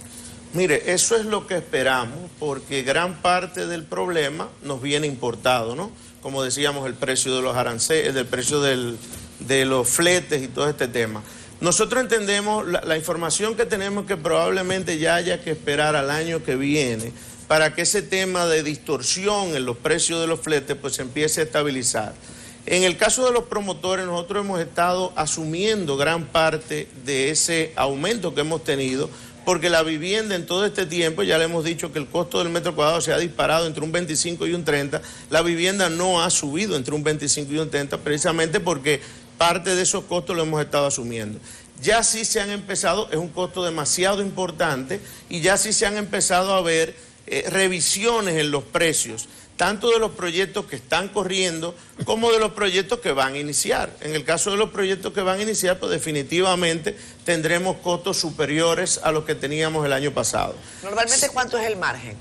Mire, eso es lo que esperamos, porque gran parte del problema nos viene importado, ¿no? Como decíamos, el precio de los aranceles, el precio de los fletes y todo este tema. Nosotros entendemos, la información que tenemos, que probablemente ya haya que esperar al año que viene para que ese tema de distorsión en los precios de los fletes pues se empiece a estabilizar. En el caso de los promotores, nosotros hemos estado asumiendo gran parte de ese aumento que hemos tenido, porque la vivienda en todo este tiempo, ya le hemos dicho que el costo del metro cuadrado se ha disparado entre un 25 y un 30, la vivienda no ha subido entre un 25 y un 30, precisamente porque parte de esos costos lo hemos estado asumiendo. Ya sí se han empezado, es un costo demasiado importante, y ya sí se han empezado a ver revisiones en los precios, tanto de los proyectos que están corriendo como de los proyectos que van a iniciar. En el caso de los proyectos que van a iniciar, pues definitivamente tendremos costos superiores a los que teníamos el año pasado. Normalmente, ¿cuánto es el margen?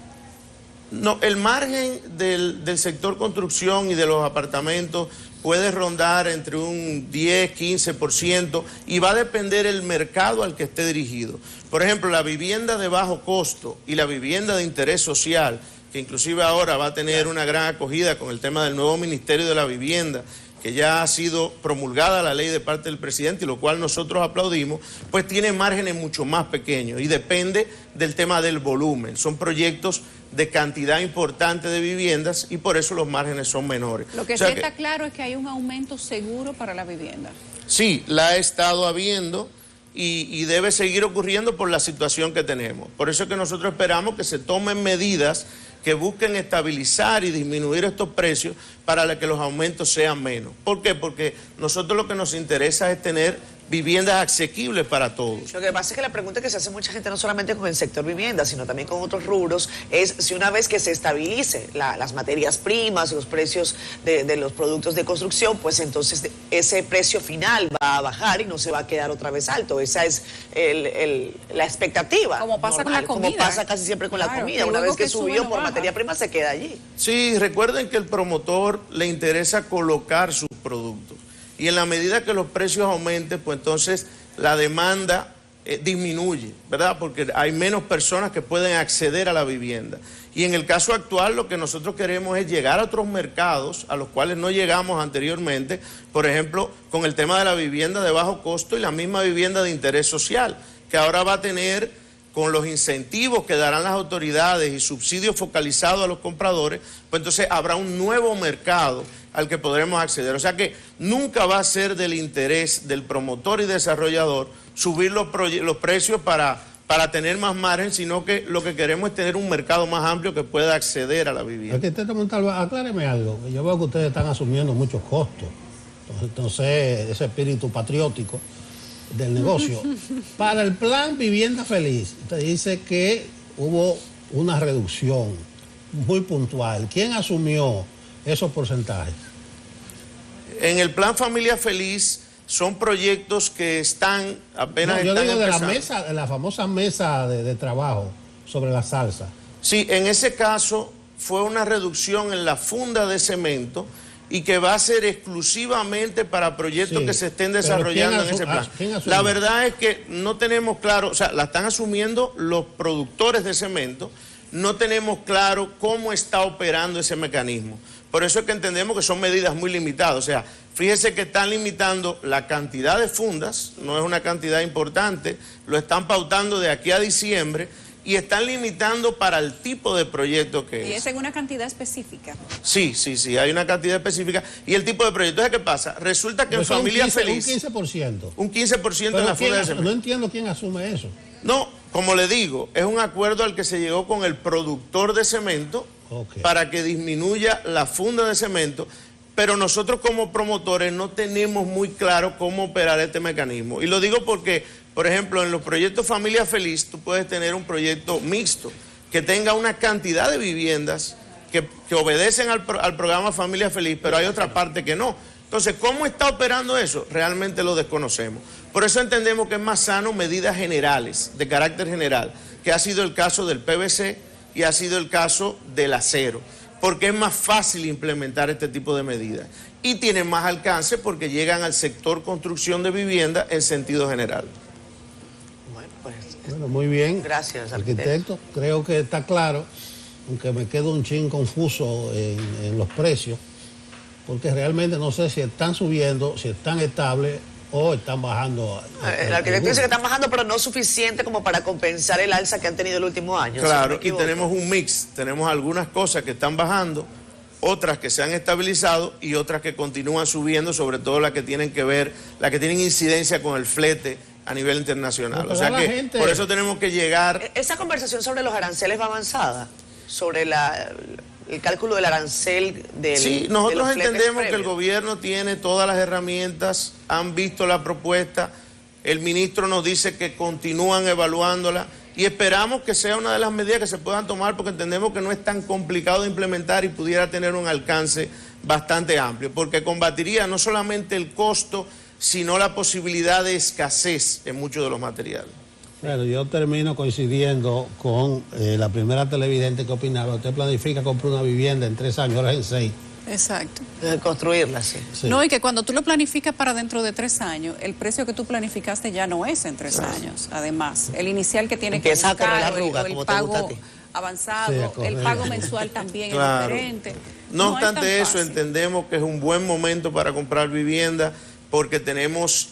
No, el margen del sector construcción y de los apartamentos puede rondar entre un 10, 15%, y va a depender el mercado al que esté dirigido. Por ejemplo, la vivienda de bajo costo y la vivienda de interés social, que inclusive ahora va a tener una gran acogida con el tema del nuevo Ministerio de la Vivienda, que ya ha sido promulgada la ley de parte del presidente, y lo cual nosotros aplaudimos, pues tiene márgenes mucho más pequeños y depende del tema del volumen. Son proyectos de cantidad importante de viviendas y por eso los márgenes son menores. Lo que sí está claro es que hay un aumento seguro para la vivienda. Sí, la ha estado habiendo y debe seguir ocurriendo por la situación que tenemos. Por eso es que nosotros esperamos que se tomen medidas que busquen estabilizar y disminuir estos precios para que los aumentos sean menos. ¿Por qué? Porque nosotros lo que nos interesa es tener viviendas asequibles para todos. Lo que pasa es que la pregunta que se hace mucha gente, no solamente con el sector vivienda, sino también con otros rubros, es si una vez que se estabilice las materias primas, los precios de los productos de construcción, pues entonces ese precio final va a bajar y no se va a quedar otra vez alto. Esa es la expectativa. Como pasa con la comida. Como pasa casi siempre con la comida. Una vez que subió por materia prima, se queda allí. Sí, recuerden que al promotor le interesa colocar sus productos. Y en la medida que los precios aumenten, pues entonces la demanda disminuye, ¿verdad? Porque hay menos personas que pueden acceder a la vivienda. Y en el caso actual lo que nosotros queremos es llegar a otros mercados a los cuales no llegamos anteriormente, por ejemplo, con el tema de la vivienda de bajo costo y la misma vivienda de interés social, que ahora va a tener, con los incentivos que darán las autoridades y subsidios focalizados a los compradores, pues entonces habrá un nuevo mercado al que podremos acceder. O sea que nunca va a ser del interés del promotor y desarrollador subir los precios para tener más margen, sino que lo que queremos es tener un mercado más amplio que pueda acceder a la vivienda. Arquitecto Montalva, acláreme algo. Yo veo que ustedes están asumiendo muchos costos. Entonces ese espíritu patriótico del negocio. Para el plan Vivienda Feliz, usted dice que hubo una reducción muy puntual. ¿Quién asumió esos porcentajes? En el plan Familia Feliz son proyectos que están apenas yo están digo de empezando. la famosa mesa de trabajo sobre la salsa. Sí, en ese caso fue una reducción en la funda de cemento y que va a ser exclusivamente para proyectos que se estén desarrollando en ese plan. La verdad es que no tenemos claro, o sea, la están asumiendo los productores de cemento, no tenemos claro cómo está operando ese mecanismo. Por eso es que entendemos que son medidas muy limitadas. O sea, fíjese que están limitando la cantidad de fundas, no es una cantidad importante, lo están pautando de aquí a diciembre y están limitando para el tipo de proyecto que es. Y es en una cantidad específica. Sí, hay una cantidad específica. Y el tipo de proyecto, ¿qué pasa? Resulta que en Familia Feliz... Un 15%. Un 15% en la funda de cemento. No entiendo quién asume eso. No, como le digo, es un acuerdo al que se llegó con el productor de cemento para que disminuya la funda de cemento, pero nosotros como promotores no tenemos muy claro cómo operar este mecanismo. Y lo digo porque, por ejemplo, en los proyectos Familia Feliz, tú puedes tener un proyecto mixto que tenga una cantidad de viviendas que obedecen al programa Familia Feliz, pero hay otra parte que no. Entonces, ¿cómo está operando eso? Realmente lo desconocemos. Por eso entendemos que es más sano medidas generales, de carácter general, que ha sido el caso del PVC y ha sido el caso del acero, porque es más fácil implementar este tipo de medidas y tienen más alcance porque llegan al sector construcción de vivienda en sentido general. Bueno, muy bien. Gracias, arquitecto. Creo que está claro, aunque me quedo un chin confuso en los precios, porque realmente no sé si están subiendo, si están estables o están bajando. El arquitecto dice que están bajando, pero no suficiente como para compensar el alza que han tenido el último año. Claro, y tenemos un mix, tenemos algunas cosas que están bajando, otras que se han estabilizado y otras que continúan subiendo, sobre todo las que tienen que ver, las que tienen incidencia con el flete a nivel internacional. O sea que por eso tenemos que llegar... Esa conversación sobre los aranceles va avanzada, sobre el cálculo del arancel del... Sí, nosotros entendemos que el gobierno tiene todas las herramientas, han visto la propuesta, el ministro nos dice que continúan evaluándola y esperamos que sea una de las medidas que se puedan tomar porque entendemos que no es tan complicado de implementar y pudiera tener un alcance bastante amplio, porque combatiría no solamente el costo, sino la posibilidad de escasez en muchos de los materiales. Bueno, yo termino coincidiendo con la primera televidente que opinaba. Usted planifica comprar una vivienda en 3 años, ahora en 6. Exacto. Construirla, sí. No, y que cuando tú lo planificas para dentro de 3 años, el precio que tú planificaste ya no es en 3 años. Además, el inicial que tiene que buscar, el pago avanzado, el pago mensual también es diferente. No obstante eso, entendemos que es un buen momento para comprar vivienda porque tenemos...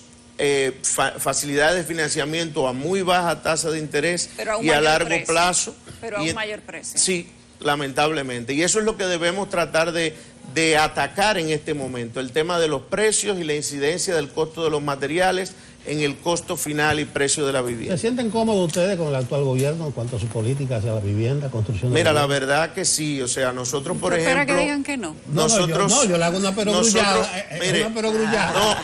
facilidades de financiamiento a muy baja tasa de interés y a largo plazo. Pero a un mayor precio. Sí, lamentablemente. Y eso es lo que debemos tratar de atacar en este momento, el tema de los precios y la incidencia del costo de los materiales en el costo final y precio de la vivienda. ¿Se sienten cómodos ustedes con el actual gobierno en cuanto a su política hacia la vivienda, construcción de Mira, vivienda? la verdad que sí, o sea, nosotros, por ejemplo... Espera que digan que no. Yo le hago una perogrullada.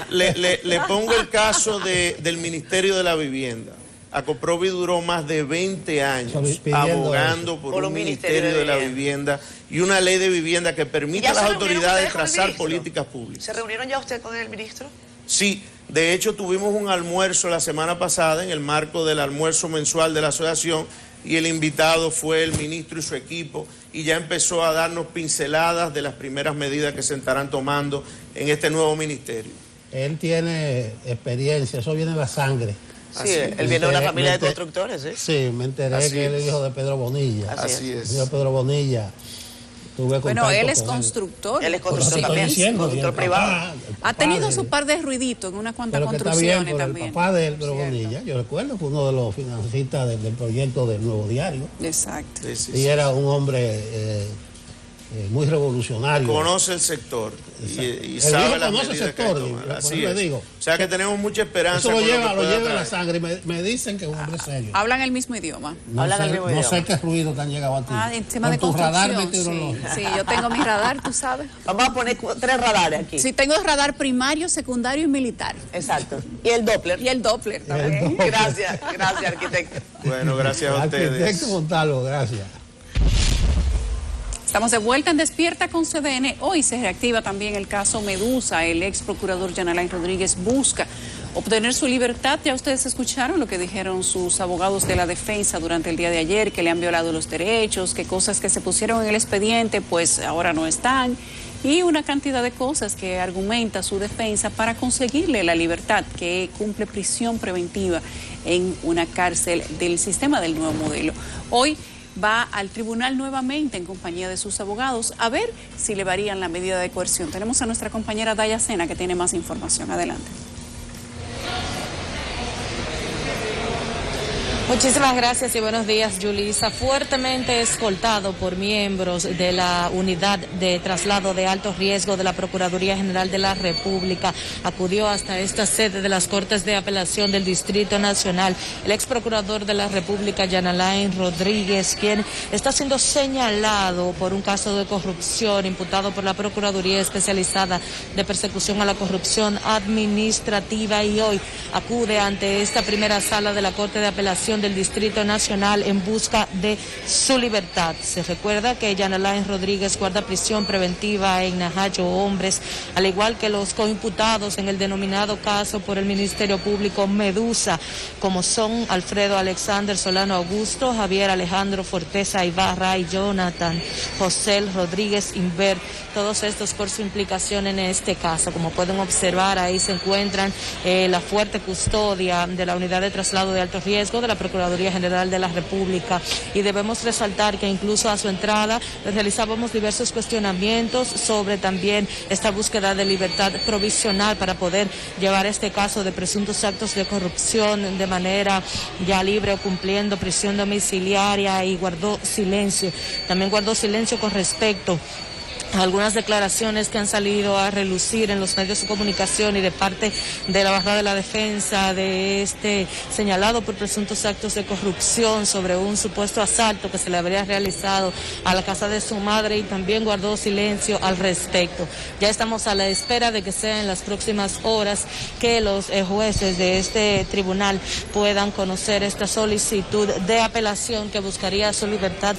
Le pongo el caso del Ministerio de la Vivienda. Acoprovi duró más de 20 años abogando por un Ministerio de la Vivienda y una ley de vivienda que permita a las autoridades trazar políticas públicas. ¿Se reunieron ya usted con el ministro? Sí, de hecho tuvimos un almuerzo la semana pasada en el marco del almuerzo mensual de la asociación y el invitado fue el ministro y su equipo y ya empezó a darnos pinceladas de las primeras medidas que se estarán tomando en este nuevo ministerio. Él tiene experiencia, eso viene en la sangre. Sí, él viene de una familia de constructores, ¿eh? Sí, me enteré que él es hijo de Pedro Bonilla. Así es. Hijo de Pedro Bonilla. Bueno, él es constructor. Él es constructor también, constructor privado. Ha tenido su par de ruiditos en unas cuantas construcciones también. El papá de él, Pedro Bonilla, yo recuerdo, fue uno de los financistas del proyecto del Nuevo Diario. Exacto. Y era un hombre muy revolucionario. Conoce el sector y sabe hijo las conoce el medidas sector, que hay que tomar. Así le es. digo. O sea que tenemos mucha esperanza. Eso lo con lleva que pueda en la traer. sangre. Me dicen que es un hombre serio. Hablan el mismo idioma. No sé qué ruido te han llegado a ti. Encima de tu radar construcción, meteorológico. sí, yo tengo mi radar, tú sabes. Vamos a poner 3 radares aquí. Sí, tengo radar primario, secundario y militar. Exacto. ¿Y el Doppler? Y el Doppler también. Gracias, arquitecto. Bueno, gracias a ustedes. Arquitecto Montalvo, gracias. Estamos de vuelta en Despierta con CDN. Hoy se reactiva también el caso Medusa. El ex procurador Jan Alain Rodríguez busca obtener su libertad. Ya ustedes escucharon lo que dijeron sus abogados de la defensa durante el día de ayer, que le han violado los derechos, que cosas que se pusieron en el expediente pues ahora no están, y una cantidad de cosas que argumenta su defensa para conseguirle la libertad, que cumple prisión preventiva en una cárcel del sistema del nuevo modelo. Hoy va al tribunal nuevamente en compañía de sus abogados a ver si le varían la medida de coerción. Tenemos a nuestra compañera Daya Sena que tiene más información. Adelante. Muchísimas gracias y buenos días, Yulisa. Fuertemente escoltado por miembros de la unidad de traslado de alto riesgo de la Procuraduría General de la República, acudió hasta esta sede de las Cortes de Apelación del Distrito Nacional el ex procurador de la República, Jan Alain Rodríguez, quien está siendo señalado por un caso de corrupción imputado por la Procuraduría Especializada de Persecución a la Corrupción Administrativa, y hoy acude ante esta primera sala de la Corte de Apelación del Distrito Nacional en busca de su libertad. Se recuerda que Jan Alain Rodríguez guarda prisión preventiva en Najayo Hombres, al igual que los coimputados en el denominado caso por el Ministerio Público Medusa, como son Alfredo Alexander Solano Augusto, Javier Alejandro Forteza Ibarra y Jonathan José Rodríguez Inver, todos estos por su implicación en este caso. Como pueden observar, ahí se encuentran la fuerte custodia de la unidad de traslado de alto riesgo de la Procuraduría General de la República, y debemos resaltar que incluso a su entrada les realizábamos diversos cuestionamientos sobre también esta búsqueda de libertad provisional para poder llevar este caso de presuntos actos de corrupción de manera ya libre o cumpliendo prisión domiciliaria, y guardó silencio. También guardó silencio con respecto algunas declaraciones que han salido a relucir en los medios de comunicación y de parte de la Bancada de la Defensa de este señalado por presuntos actos de corrupción sobre un supuesto asalto que se le habría realizado a la casa de su madre, y también guardó silencio al respecto. Ya estamos a la espera de que sea en las próximas horas que los jueces de este tribunal puedan conocer esta solicitud de apelación que buscaría su libertad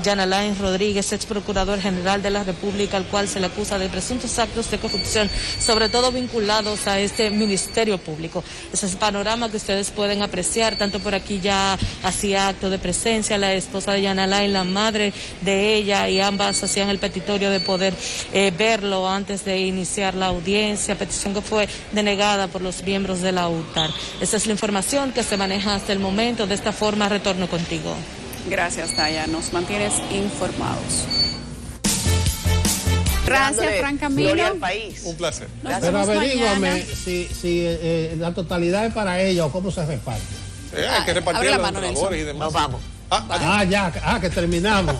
Jan Alain Rodríguez, ex procurador general de la República, al cual se le acusa de presuntos actos de corrupción, sobre todo vinculados a este Ministerio Público. Ese es el panorama que ustedes pueden apreciar. Tanto por aquí ya hacía acto de presencia la esposa de Jan Alain, la madre de ella, y ambas hacían el petitorio de poder verlo antes de iniciar la audiencia, petición que fue denegada por los miembros de la UTAR. Esa es la información que se maneja hasta el momento. De esta forma retorno contigo. Gracias, Taya. Nos mantienes informados. Gracias, Fran Camilo. Gloria al país. Un placer. Pero averígame si la totalidad es para ella o cómo se reparte. Hay que repartir abre la los mano, labores y demás. Nos vamos. Que terminamos.